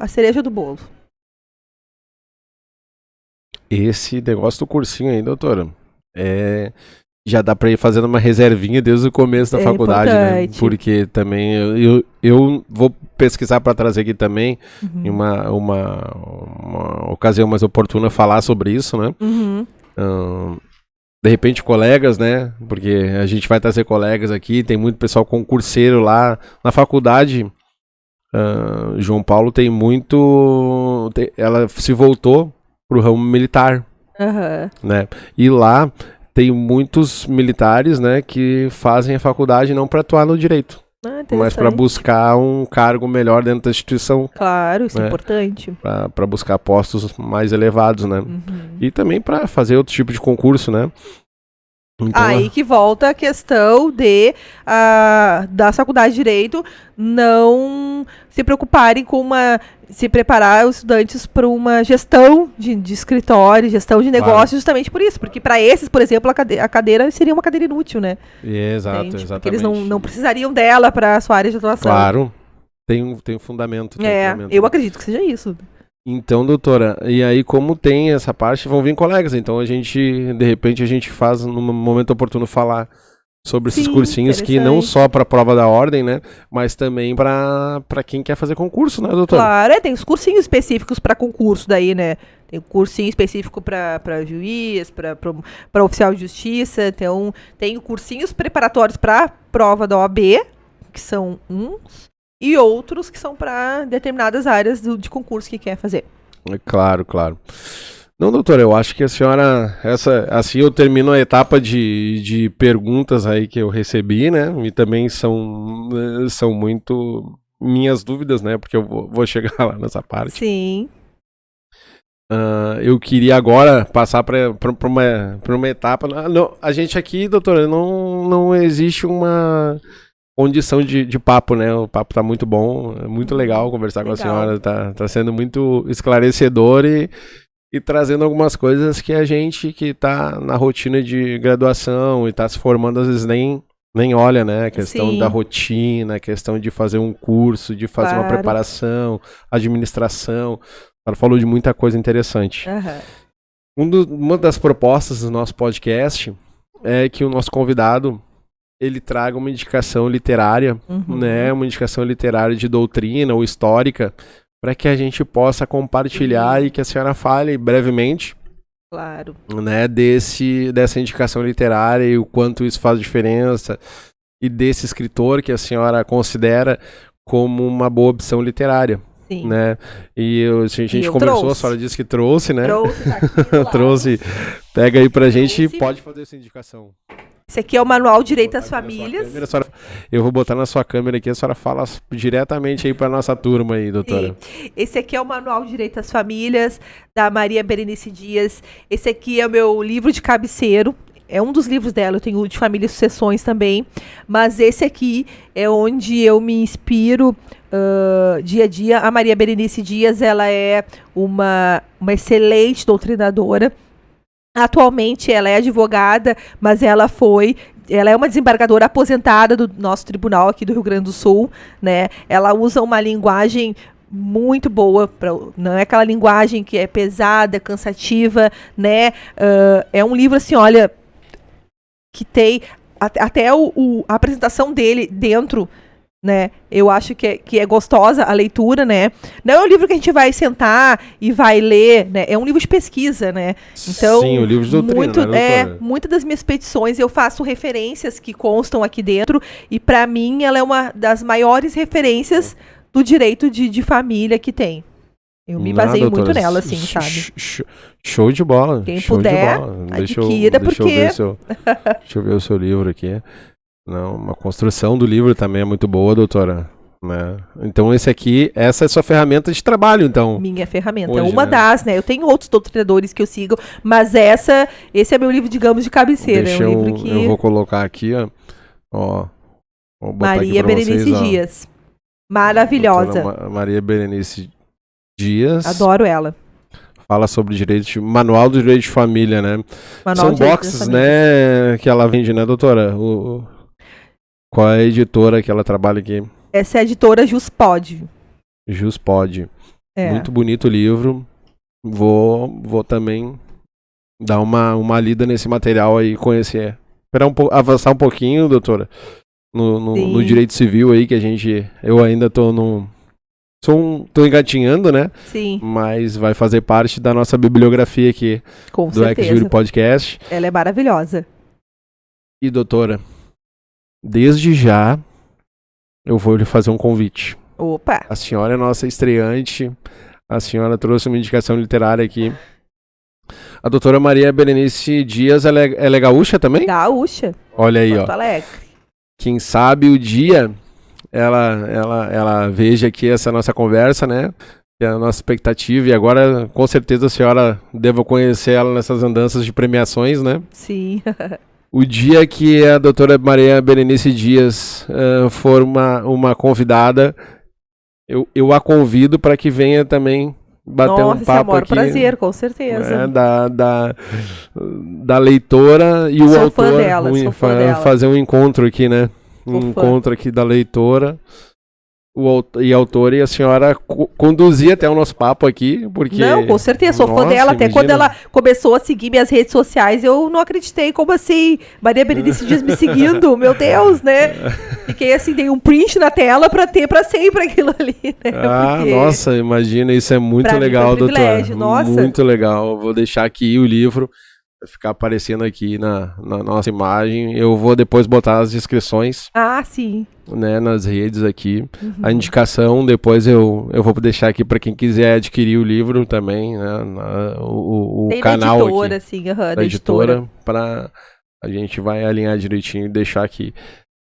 a cereja do bolo. Esse negócio do cursinho aí, doutora, já dá pra ir fazendo uma reservinha desde o começo da faculdade, né? Porque também eu vou pesquisar para trazer aqui também em uma ocasião mais oportuna falar sobre isso, né? De repente colegas, né? Porque a gente vai trazer colegas aqui, tem muito pessoal concurseiro lá na faculdade. João Paulo tem muito... ela se voltou pro ramo militar, né? E lá tem muitos militares, né, que fazem a faculdade não para atuar no direito, mas para buscar um cargo melhor dentro da instituição. Claro, isso é importante. Para buscar postos mais elevados, né? E também para fazer outro tipo de concurso, né? Então, aí que volta a questão da faculdade de Direito não se preocuparem com se preparar os estudantes para uma gestão de escritório, gestão de negócios, justamente por isso. Porque para esses, por exemplo, a cadeira seria uma cadeira inútil, né? Exatamente. Porque eles não precisariam dela para a sua área de atuação. Claro, tem um fundamento. Eu acredito que seja isso. Então, doutora, e aí como tem essa parte, vão vir colegas, então de repente a gente faz no momento oportuno falar sobre esses cursinhos que não só para a prova da ordem, né, mas também para quem quer fazer concurso, né, doutora? Claro, tem os cursinhos específicos para concurso daí, né, tem cursinho específico para juiz, para oficial de justiça, então tem cursinhos preparatórios para prova da OAB, que são uns, e outros que são para determinadas áreas de concurso que quer fazer. Claro. Não, doutora, eu acho que a senhora, assim eu termino a etapa de perguntas aí que eu recebi, né? E também são muito minhas dúvidas, né? Porque eu vou chegar lá nessa parte. Sim. Eu queria agora passar para uma etapa. Não, a gente aqui, doutora, não existe uma condição de papo, né? O papo tá muito bom, é muito legal conversar com a senhora, tá sendo muito esclarecedor e trazendo algumas coisas que a gente que tá na rotina de graduação e tá se formando, às vezes nem olha, né? A questão da rotina, a questão de fazer um curso, de fazer uma preparação, administração. Ela falou de muita coisa interessante. Uma das propostas do nosso podcast é que o nosso convidado ele traga uma indicação literária, né? Uma indicação literária de doutrina ou histórica, para que a gente possa compartilhar e que a senhora fale brevemente, né? Dessa indicação literária e o quanto isso faz diferença, e desse escritor que a senhora considera como uma boa opção literária. Né? E a gente conversou, a senhora disse que trouxe, né? Trouxe. Pega aí pra gente e pode fazer essa indicação. Esse aqui é o Manual Direito às Famílias. Eu vou botar na sua câmera aqui, a senhora fala diretamente aí pra nossa turma aí, doutora. Esse aqui é o Manual Direito às Famílias, da Maria Berenice Dias. Esse aqui é o meu livro de cabeceiro. É um dos livros dela, eu tenho de Família e Sucessões também. Mas esse aqui é onde eu me inspiro dia a dia. A Maria Berenice Dias, ela é uma excelente doutrinadora. Atualmente ela é advogada, mas ela é uma desembargadora aposentada do nosso tribunal aqui do Rio Grande do Sul, né? Ela usa uma linguagem muito boa, não é aquela linguagem que é pesada, cansativa, né? É um livro assim, olha, que tem até a apresentação dele dentro, né? Eu acho que é gostosa a leitura, né? Não é um livro que a gente vai sentar e vai ler, né? É um livro de pesquisa, né? Então, sim, o livro de doutrina, né, muitas das minhas petições eu faço referências que constam aqui dentro e para mim ela é uma das maiores referências do direito de família que tem. Eu me baseio muito nela, assim, sabe? Show de bola. Quem puder, adquira, deixa eu ver o seu livro aqui. Não, uma construção do livro também é muito boa, doutora. Né? Então essa é a sua ferramenta de trabalho, então. Minha ferramenta, hoje, uma das, né? Eu tenho outros doutrinadores que eu sigo, mas esse é meu livro, digamos, de cabeceira. Deixa é um livro que... eu vou colocar aqui, ó. Vou botar Maria aqui pra Berenice vocês, Dias. Maravilhosa. Maria Berenice Dias. Adoro ela. Fala sobre Manual do Direito de Família, né? São boxes, né? Que ela vende, né, doutora? Qual é a editora que ela trabalha aqui? Essa é a editora Juspod. Juspod. Muito bonito o livro. Vou também dar uma lida nesse material aí, conhecer. Esperar avançar um pouquinho, doutora, no direito civil aí, que eu ainda tô tô engatinhando, né? Sim. Mas vai fazer parte da nossa bibliografia aqui. Com do certeza. Ex-Júri Podcast. Ela é maravilhosa. E, doutora, desde já, eu vou lhe fazer um convite. Opa! A senhora é nossa estreante. A senhora trouxe uma indicação literária aqui. A doutora Maria Berenice Dias, ela é gaúcha também? Gaúcha. Olha aí, Porto Alegre. Quem sabe o dia ela veja aqui essa nossa conversa, né? Que é a nossa expectativa. E agora, com certeza, a senhora deva conhecer ela nessas andanças de premiações, né? Sim. O dia que a doutora Maria Berenice Dias for uma convidada, eu a convido para que venha também bater um papo aqui. Prazer, com certeza. Da leitora e o autor. Sou fã dela. Fazer um encontro aqui, né? Encontro aqui da leitora e a autora, e a senhora conduzir até o nosso papo aqui, porque... Não, com certeza, sou fã dela. Até quando ela começou a seguir minhas redes sociais, eu não acreditei. Como assim? Maria Berenice Dias me seguindo? Meu Deus, né? Fiquei assim, dei um print na tela pra ter pra sempre aquilo ali, né? Nossa, imagina, isso é muito legal, doutora. Nossa. Muito legal. Vou deixar aqui o livro, vai ficar aparecendo aqui na nossa imagem. Eu vou depois botar as descrições. Sim. Né, nas redes aqui. A indicação, depois eu vou deixar aqui para quem quiser adquirir o livro também, né, o canal da editora, aqui, assim, da editora, para a gente vai alinhar direitinho e deixar aqui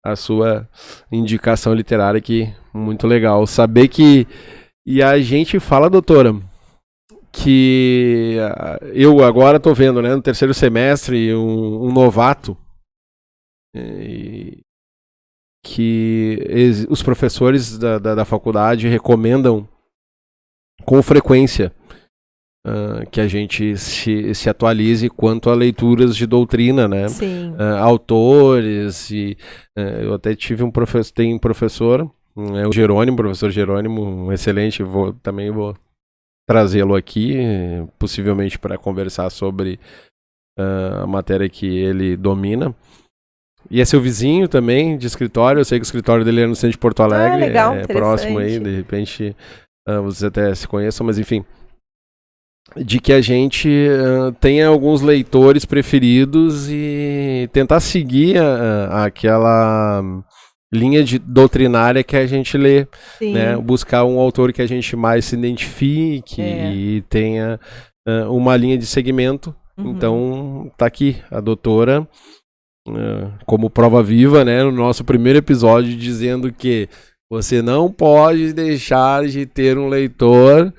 a sua indicação literária aqui, muito legal. Saber que... E a gente fala, doutora, que eu agora estou vendo, né, no terceiro semestre, um novato, que os professores da faculdade recomendam com frequência que a gente se atualize quanto a leituras de doutrina, né? Sim. Autores, e eu até tive tem um professor, o Jerônimo, professor Jerônimo, um excelente, também vou trazê-lo aqui, possivelmente para conversar sobre a matéria que ele domina. E é seu vizinho também, de escritório. Eu sei que o escritório dele é no centro de Porto Alegre. Legal, é próximo aí, de repente vocês até se conheçam, mas enfim. De que a gente tenha alguns leitores preferidos e tentar seguir aquela linha doutrinária que a gente lê, né? Buscar um autor que a gente mais se identifique e tenha uma linha de segmento. Então, tá aqui a doutora como prova viva, né, no nosso primeiro episódio, dizendo que você não pode deixar de ter um leitor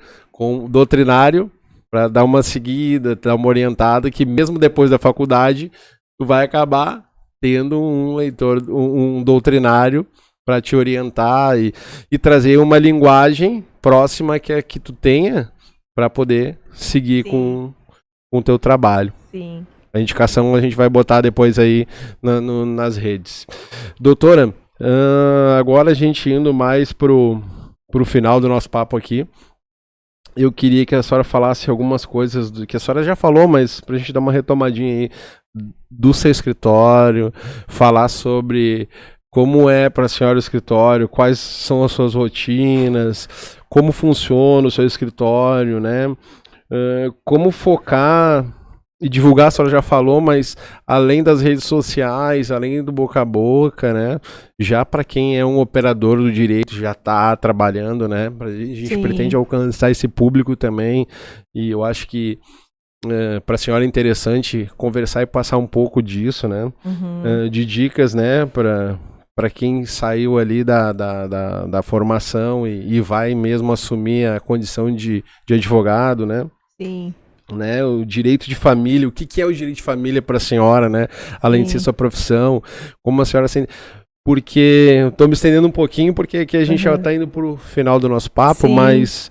doutrinário para dar uma seguida, dar uma orientada, que mesmo depois da faculdade tu vai acabar tendo um leitor, um doutrinário para te orientar e trazer uma linguagem próxima que tu tenha para poder seguir com o teu trabalho. Sim. A indicação a gente vai botar depois aí nas redes. Doutora, agora a gente indo mais pro final do nosso papo aqui, eu queria que a senhora falasse algumas coisas que a senhora já falou, mas pra gente dar uma retomadinha aí do seu escritório, falar sobre como é para a senhora o escritório, quais são as suas rotinas, como funciona o seu escritório, né? Como focar e divulgar, a senhora já falou, mas além das redes sociais, além do boca a boca, né? Já para quem é um operador do direito, já está trabalhando, né? A gente pretende alcançar esse público também, e eu acho que para a senhora é interessante conversar e passar um pouco disso, né? De dicas, né? Para quem saiu ali da formação e vai mesmo assumir a condição de advogado, né? Sim. Né, o direito de família, o que é o direito de família para a senhora, né? Além de ser sua profissão, como a senhora porque eu estou me estendendo um pouquinho, porque aqui a gente já está indo para o final do nosso papo, mas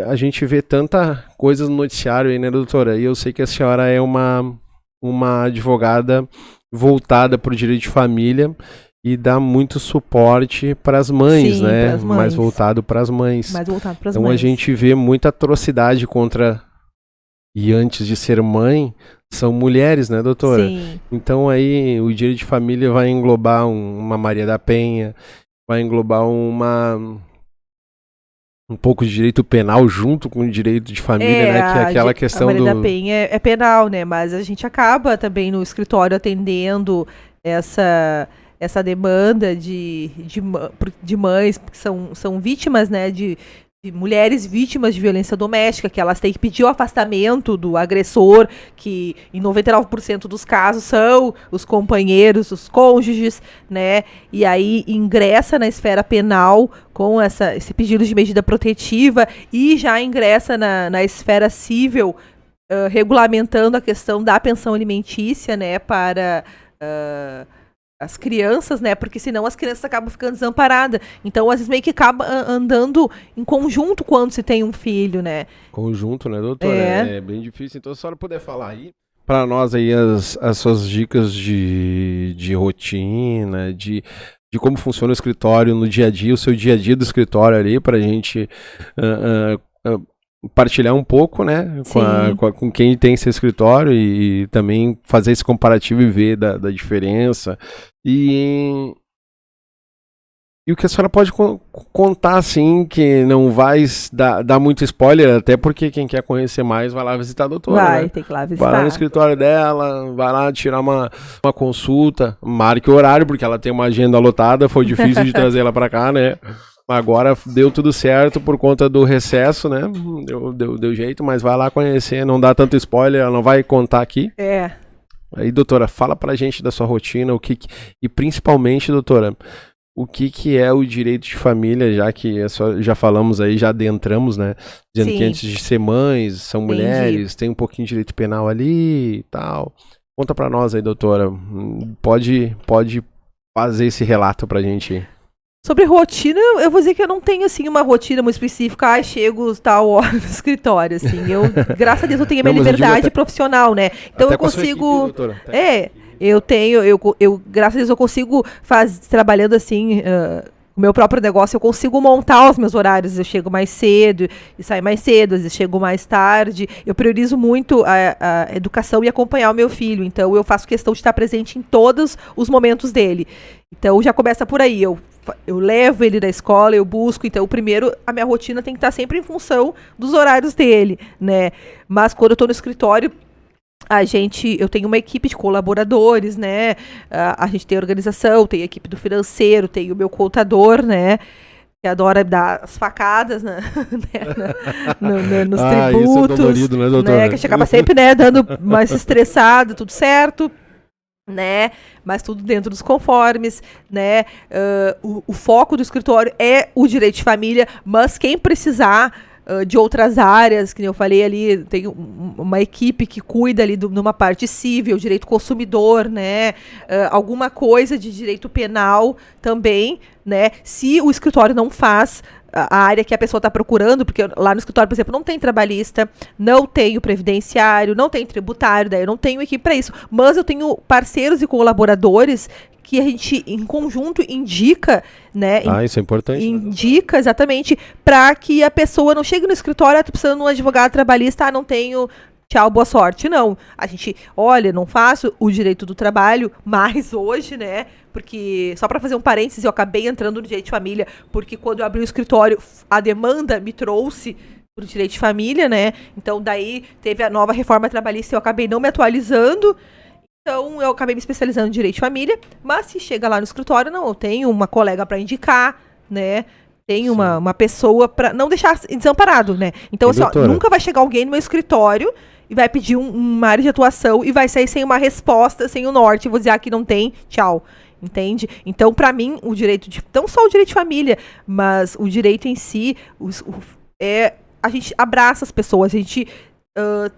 a gente vê tanta coisa no noticiário aí, né, doutora? E eu sei que a senhora é uma advogada voltada para o direito de família e dá muito suporte para as mães, né? Pras mães. Mais voltado para as mães. Então mães. A gente vê muita atrocidade contra... E antes de ser mãe, são mulheres, né, doutora? Sim. Então aí o direito de família vai englobar uma Maria da Penha, vai englobar um pouco de direito penal junto com o direito de família, né? Que é aquela questão a Maria da Penha é penal, né? Mas a gente acaba também no escritório atendendo essa demanda de mães que são vítimas, né? De mulheres vítimas de violência doméstica, que elas têm que pedir o afastamento do agressor, que em 99% dos casos são os companheiros, os cônjuges, né? E aí ingressa na esfera penal com esse pedido de medida protetiva e já ingressa na esfera civil, regulamentando a questão da pensão alimentícia, né? Para... as crianças, né? Porque senão as crianças acabam ficando desamparadas. Então, às vezes, meio que acaba andando em conjunto quando se tem um filho, né? Conjunto, né, doutora? É bem difícil. Então, se a senhora puder falar aí para nós aí as suas dicas de rotina, de como funciona o escritório no dia a dia, o seu dia a dia do escritório ali, para a gente partilhar um pouco, né, com quem tem esse escritório e também fazer esse comparativo e ver da diferença. E o que a senhora pode contar, assim, que não vai dar muito spoiler, até porque quem quer conhecer mais vai lá visitar a doutora, né? Tem que lá visitar. Vai lá no escritório dela, vai lá tirar uma consulta, marque o horário, porque ela tem uma agenda lotada, foi difícil de trazer ela para cá, né? Agora deu tudo certo por conta do recesso, né? Deu jeito, mas vai lá conhecer, não dá tanto spoiler, ela não vai contar aqui. Aí, doutora, fala pra gente da sua rotina, e principalmente, doutora, o que é o direito de família, já que já falamos aí, já adentramos, né? Dizendo Sim. que antes de ser mães, são mulheres, tem um pouquinho de direito penal ali e tal. Conta pra nós aí, doutora. Pode fazer esse relato pra gente. Sobre rotina, eu vou dizer que eu não tenho, assim, uma rotina muito específica. Chego tal hora no escritório, assim. Graças a Deus, eu tenho a minha liberdade profissional, né? Então eu consigo... Graças a Deus, eu consigo trabalhando assim... o meu próprio negócio, eu consigo montar os meus horários. Eu chego mais cedo e saio mais cedo, às vezes chego mais tarde. Eu priorizo muito a educação e acompanhar o meu filho. Então, eu faço questão de estar presente em todos os momentos dele. Então, já começa por aí. Eu levo ele da escola, eu busco. Então, primeiro, a minha rotina tem que estar sempre em função dos horários dele, né? Mas, quando eu estou no escritório, eu tenho uma equipe de colaboradores, né? A gente tem a organização, tem a equipe do financeiro, tem o meu contador, né? Que adora dar as facadas, né? Nos tributos. Isso é dolorido, né, doutora? Né? Que a gente acaba sempre, né, dando mais estressado, tudo certo, né? Mas tudo dentro dos conformes, né? O foco do escritório é o direito de família, mas quem precisar de outras áreas, que eu falei ali, tem uma equipe que cuida ali numa parte civil, direito consumidor, né? Alguma coisa de direito penal também, né? Se o escritório não faz a área que a pessoa está procurando, porque lá no escritório, por exemplo, não tem trabalhista, não tem o previdenciário, não tem tributário, daí eu não tenho equipe para isso, mas eu tenho parceiros e colaboradores que a gente, em conjunto, indica, né? Isso é importante. Indica, exatamente, para que a pessoa não chegue no escritório, tô precisando de um advogado trabalhista, não tenho, tchau, boa sorte. Não, a gente, olha, não faço o direito do trabalho, mas hoje, né? Porque, só para fazer um parênteses, eu acabei entrando no direito de família, porque quando eu abri o escritório, a demanda me trouxe pro direito de família, né? Então, daí, teve a nova reforma trabalhista e eu acabei não me atualizando. Então, eu acabei me especializando em direito de família, mas se chega lá no escritório, não, eu tenho uma colega para indicar, né? Tenho uma pessoa para não deixar desamparado, né? Então, assim, nunca vai chegar alguém no meu escritório e vai pedir uma área de atuação e vai sair sem uma resposta, sem o norte, vou dizer, aqui não tem, tchau. Entende? Então, para mim, o direito não só o direito de família, mas o direito em si, a gente abraça as pessoas, a gente... eu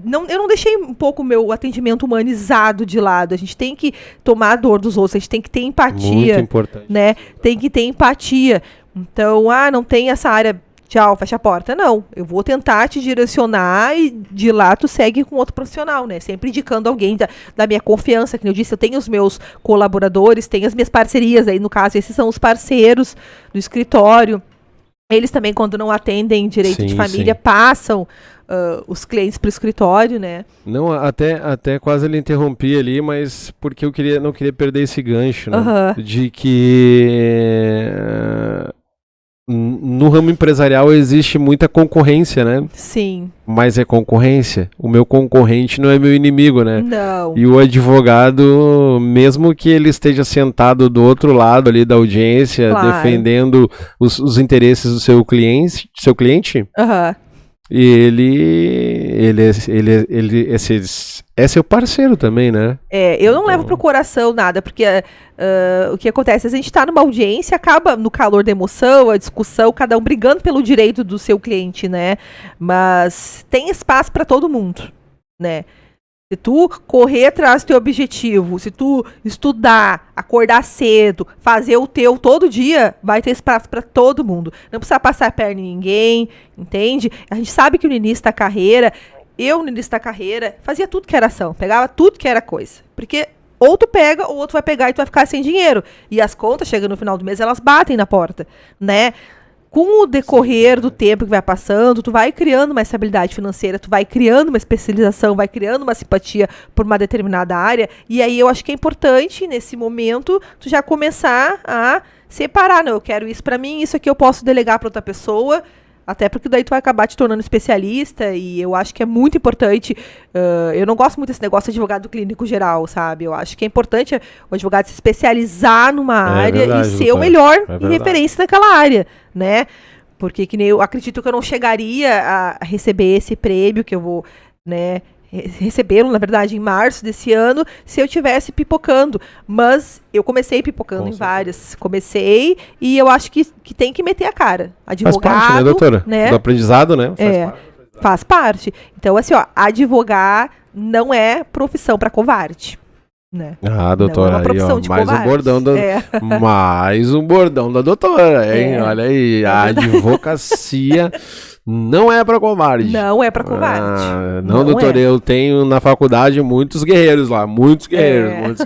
não deixei um pouco o meu atendimento humanizado de lado. A gente tem que tomar a dor dos outros, a gente tem que ter empatia. Muito importante. Né? Tem que ter empatia. Então, não tem essa área, tchau, fecha a porta. Não, eu vou tentar te direcionar e de lá tu segue com outro profissional, né? Sempre indicando alguém da minha confiança, que eu disse, eu tenho os meus colaboradores, tenho as minhas parcerias, aí no caso, esses são os parceiros do escritório. Eles também, quando não atendem direito de família, passam os clientes para o escritório, né? Não, até quase ele interrompi ali, mas porque eu não queria perder esse gancho, né? De que no ramo empresarial existe muita concorrência, né? Sim. Mas é concorrência. O meu concorrente não é meu inimigo, né? Não. E o advogado, mesmo que ele esteja sentado do outro lado ali da audiência, claro, defendendo os interesses do seu cliente, é seu parceiro também, né? Eu não levo pro coração nada, porque o que acontece, a gente tá numa audiência, acaba no calor da emoção, a discussão, cada um brigando pelo direito do seu cliente, né? Mas tem espaço para todo mundo, né? Se tu correr atrás do teu objetivo, se tu estudar, acordar cedo, fazer o teu todo dia, vai ter espaço para todo mundo. Não precisa passar a perna em ninguém, entende? A gente sabe que no início da carreira, no início da carreira, fazia tudo que era ação, pegava tudo que era coisa. Porque ou tu pega, ou outro vai pegar e tu vai ficar sem dinheiro. E as contas, chegam no final do mês, elas batem na porta, né? Com o decorrer do tempo que vai passando, tu vai criando uma estabilidade financeira, tu vai criando uma especialização, vai criando uma simpatia por uma determinada área, e aí eu acho que é importante, nesse momento, tu já começar a separar, não, eu quero isso pra mim, isso aqui eu posso delegar pra outra pessoa, até porque daí tu vai acabar te tornando especialista, e eu acho que é muito importante, eu não gosto muito desse negócio de advogado clínico geral, sabe? Eu acho que é importante o advogado se especializar numa área verdade, e ser o melhor em referência naquela área, né? Porque que nem eu acredito que eu não chegaria a receber esse prêmio que eu vou, né, receberam, na verdade, em março desse ano, se eu tivesse pipocando. Mas eu comecei pipocando em várias. Comecei e eu acho que tem que meter a cara. Advogado, faz parte, né, doutora? Né? Do aprendizado, né? Faz parte. Então, assim, ó, advogar não é profissão para covarde. Né? Doutora, aí, ó, mais um bordão da doutora, hein? Olha aí, a advocacia não é para covarde. Não é para covarde. Não, doutora, eu tenho na faculdade muitos guerreiros lá, muitos guerreiros.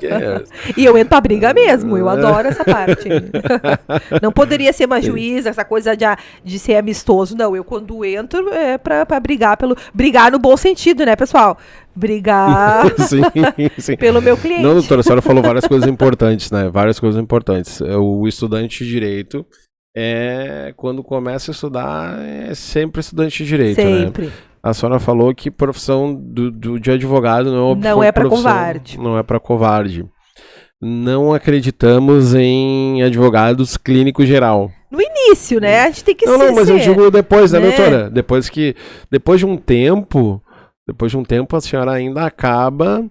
E eu entro pra briga mesmo, eu adoro essa parte. Não poderia ser uma juíza, essa coisa de ser amistoso, não. Eu quando entro é pra brigar brigar no bom sentido, né, pessoal? Brigar sim. pelo meu cliente. Não, doutora, a senhora falou várias coisas importantes, né? Várias coisas importantes. O estudante de direito, quando começa a estudar, é sempre estudante de direito, sempre. Né? A senhora falou que profissão de advogado não é para covarde. Não é para covarde. Não acreditamos em advogados clínico geral. No início, né? A gente tem que ser. Não, mas eu digo depois, né, doutora? Depois de um tempo a senhora ainda acaba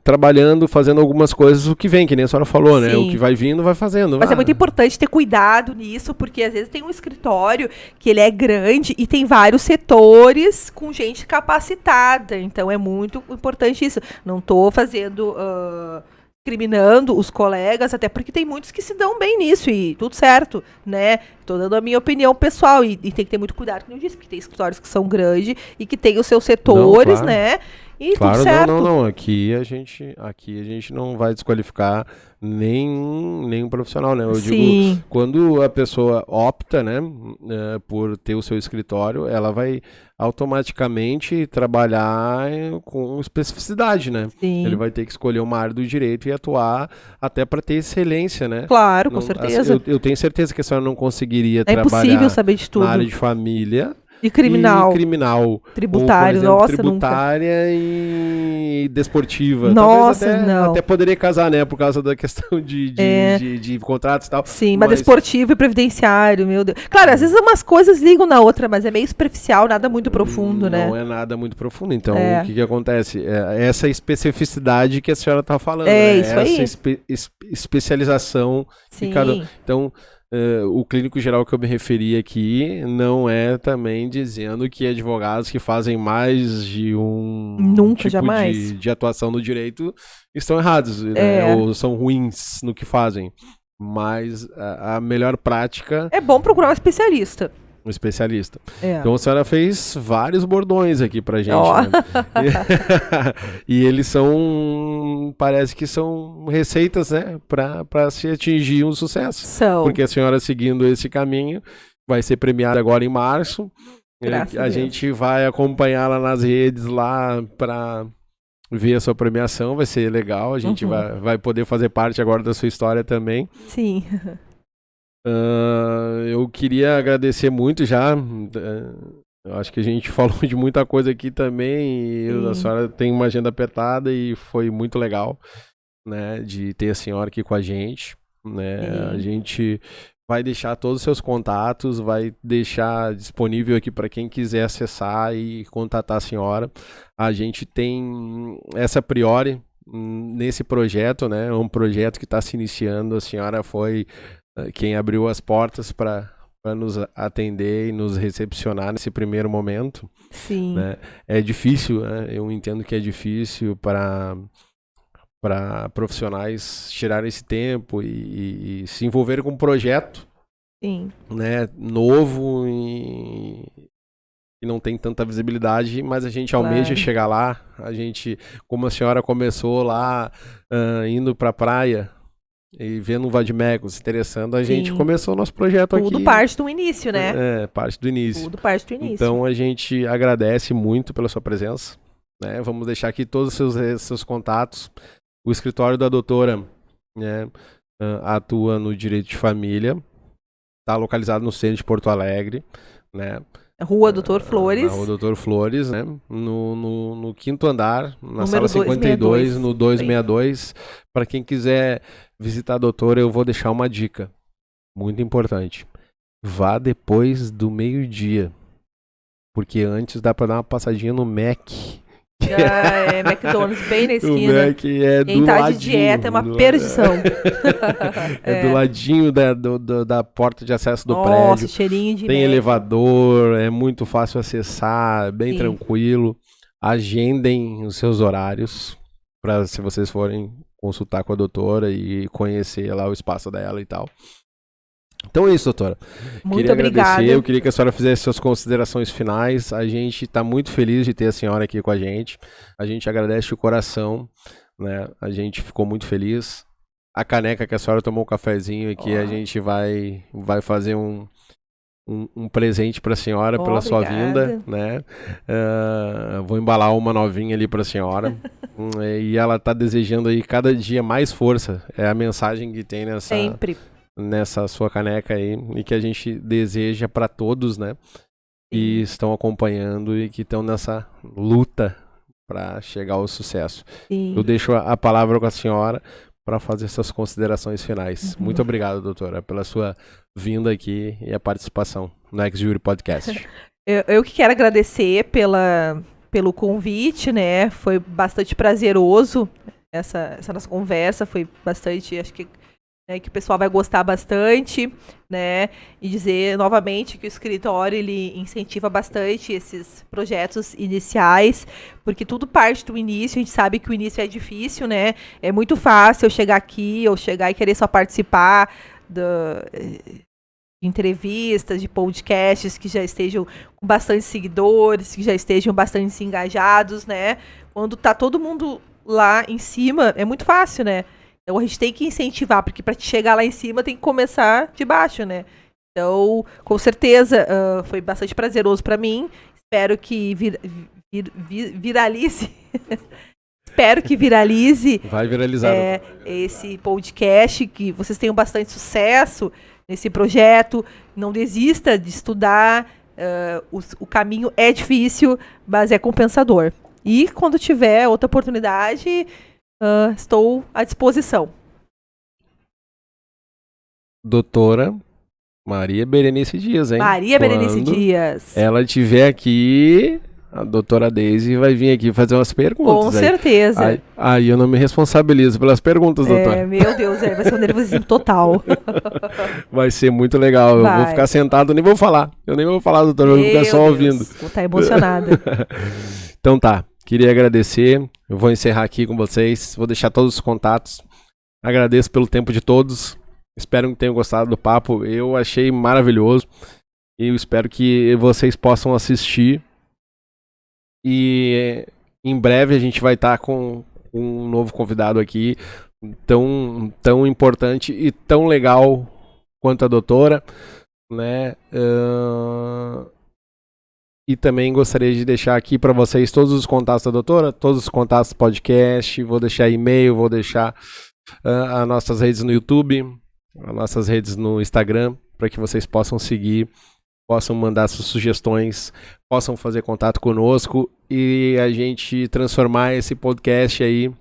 trabalhando, fazendo algumas coisas, o que vem, que nem a senhora falou, né? O que vai vindo, vai fazendo. Mas é muito importante ter cuidado nisso, porque às vezes tem um escritório que ele é grande e tem vários setores com gente capacitada. Então é muito importante isso. Não tô fazendo... discriminando os colegas, até porque tem muitos que se dão bem nisso e tudo certo, né? Tô dando a minha opinião pessoal e tem que ter muito cuidado, como eu disse, porque tem escritórios que são grandes e que tem os seus setores, né? E claro, tudo certo. Não. Aqui a gente não vai desqualificar nenhum profissional, né? Eu digo, quando a pessoa opta, né, por ter o seu escritório, ela vai automaticamente trabalhar com especificidade, né? Sim. Ele vai ter que escolher uma área do direito e atuar até para ter excelência, né? Claro, com certeza. Assim, eu tenho certeza que a senhora não conseguiria trabalhar impossível saber de tudo. Na área de família. E criminal. Ou, por Tributário, exemplo, nossa, tributária nunca. E desportiva. Nossa, talvez não. Até poderia casar, né? Por causa da questão de contratos e tal. Sim, mas desportivo e previdenciário, meu Deus. Claro, às vezes umas coisas ligam na outra, mas é meio superficial, nada muito profundo, né? Não é nada muito profundo. Então, o que acontece? Essa especificidade que a senhora está falando. Isso aí. Essa especialização. Sim. Então... o clínico geral que eu me referi aqui não é também dizendo que advogados que fazem mais de um jamais. De atuação no direito estão errados, ou são ruins no que fazem. Mas a melhor prática... É bom procurar um especialista. Um especialista. Então a senhora fez vários bordões aqui pra gente. Né? E eles parece que são receitas, né? Pra se atingir um sucesso. Porque a senhora seguindo esse caminho vai ser premiada agora em março. A gente vai acompanhá-la nas redes lá pra ver a sua premiação. Vai ser legal. A gente vai poder fazer parte agora da sua história também. Sim. Eu queria agradecer muito já. Eu acho que a gente falou de muita coisa aqui também. E a senhora tem uma agenda apertada e foi muito legal, né, de ter a senhora aqui com a gente. Né? A gente vai deixar todos os seus contatos, vai deixar disponível aqui para quem quiser acessar e contatar a senhora. A gente tem essa priori nesse projeto, né? É um projeto que está se iniciando. A senhora foi quem abriu as portas para nos atender e nos recepcionar nesse primeiro momento. Sim. Né? É difícil, né? Eu entendo que é difícil para profissionais tirarem esse tempo e se envolverem com um projeto, né, novo e não tem tanta visibilidade, mas a gente almeja chegar lá. A gente, como a senhora começou lá, indo para a praia, e vendo um Vadimécum se interessando, a gente começou o nosso projeto aqui. Tudo parte do início, né? Parte do início. Tudo parte do início. Então a gente agradece muito pela sua presença. Né? Vamos deixar aqui todos os seus contatos. O escritório da doutora, né, atua no direito de família. Está localizado no centro de Porto Alegre. Né? Rua Doutor Flores. Na Rua Doutor Flores, né? No quinto andar, na sala 52, no 262. Para quem quiser visitar a doutora, eu vou deixar uma dica muito importante. Vá depois do meio-dia, porque antes dá pra dar uma passadinha no Mac. McDonald's, bem na O esquina. Mac é Quem do tá ladinho. de dieta é uma perdição. É do ladinho da porta de acesso do Nossa, prédio. cheirinho de Tem Mac. elevador, é muito fácil acessar, é bem Sim. tranquilo. Agendem os seus horários para se vocês forem consultar com a doutora e conhecer lá o espaço dela e tal. Então é isso, doutora. Muito Queria obrigada. agradecer, eu queria que a senhora fizesse suas considerações finais. A gente está muito feliz de ter a senhora aqui com a gente. A gente agradece de coração, né? A gente ficou muito feliz. A caneca que a senhora tomou um cafezinho aqui, a gente vai fazer um presente para a senhora pela sua vinda, né? Vou embalar uma novinha ali para a senhora. E ela está desejando aí cada dia mais força. É a mensagem que tem nessa sua caneca aí e que a gente deseja para todos, né? Que estão acompanhando e que estão nessa luta para chegar ao sucesso. Sim. Eu deixo a palavra com a senhora para fazer essas considerações finais. Muito obrigado, doutora, pela sua vinda aqui e a participação no Ex-Jury Podcast. Eu que quero agradecer pelo convite, né? Foi bastante prazeroso essa nossa conversa, foi bastante, acho que o pessoal vai gostar bastante, né? E dizer novamente que o escritório ele incentiva bastante esses projetos iniciais, porque tudo parte do início. A gente sabe que o início é difícil, né? É muito fácil eu chegar aqui, eu chegar e querer só participar de entrevistas, de podcasts que já estejam com bastante seguidores, que já estejam bastante engajados, né? Quando tá todo mundo lá em cima, é muito fácil, né? Então a gente tem que incentivar, porque para chegar lá em cima tem que começar de baixo, né? Então, com certeza, foi bastante prazeroso para mim. Espero que viralize. Espero que viralize. Vai viralizar. Esse podcast, que vocês tenham bastante sucesso nesse projeto. Não desista de estudar. O caminho é difícil, mas é compensador. E quando tiver outra oportunidade, estou à disposição. Doutora Maria Berenice Dias, hein? Maria Berenice Dias. Ela estiver aqui, a doutora Deise vai vir aqui fazer umas perguntas. Com certeza. Aí eu não me responsabilizo pelas perguntas, doutora. Meu Deus, vai ser um nervosismo total. Vai ser muito legal. Eu vou ficar sentado, nem vou falar. Eu nem vou falar, doutora, eu vou ficar só ouvindo. Vou estar emocionada. Então tá. Queria agradecer, eu vou encerrar aqui com vocês, vou deixar todos os contatos, agradeço pelo tempo de todos, espero que tenham gostado do papo, eu achei maravilhoso e eu espero que vocês possam assistir e em breve a gente vai estar com um novo convidado aqui, tão importante e tão legal quanto a doutora, né? E também gostaria de deixar aqui para vocês todos os contatos da doutora, todos os contatos do podcast, vou deixar e-mail, vou deixar as nossas redes no YouTube, as nossas redes no Instagram, para que vocês possam seguir, possam mandar suas sugestões, possam fazer contato conosco e a gente transformar esse podcast aí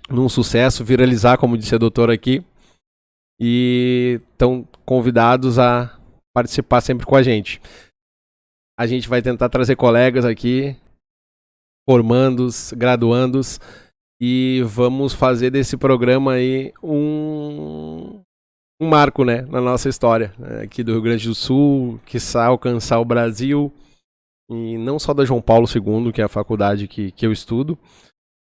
num sucesso, viralizar, como disse a doutora aqui, e estão convidados a participar sempre com a gente. A gente vai tentar trazer colegas aqui, formandos, graduandos, e vamos fazer desse programa aí um marco, né, na nossa história, aqui do Rio Grande do Sul, quiçá alcançar o Brasil, e não só da João Paulo II, que é a faculdade que eu estudo,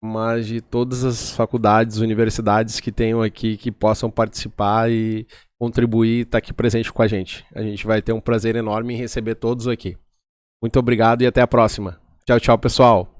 mas de todas as faculdades, universidades que tenham aqui, que possam participar e contribuir, estar aqui presente com a gente. A gente vai ter um prazer enorme em receber todos aqui. Muito obrigado e até a próxima. Tchau, tchau, pessoal.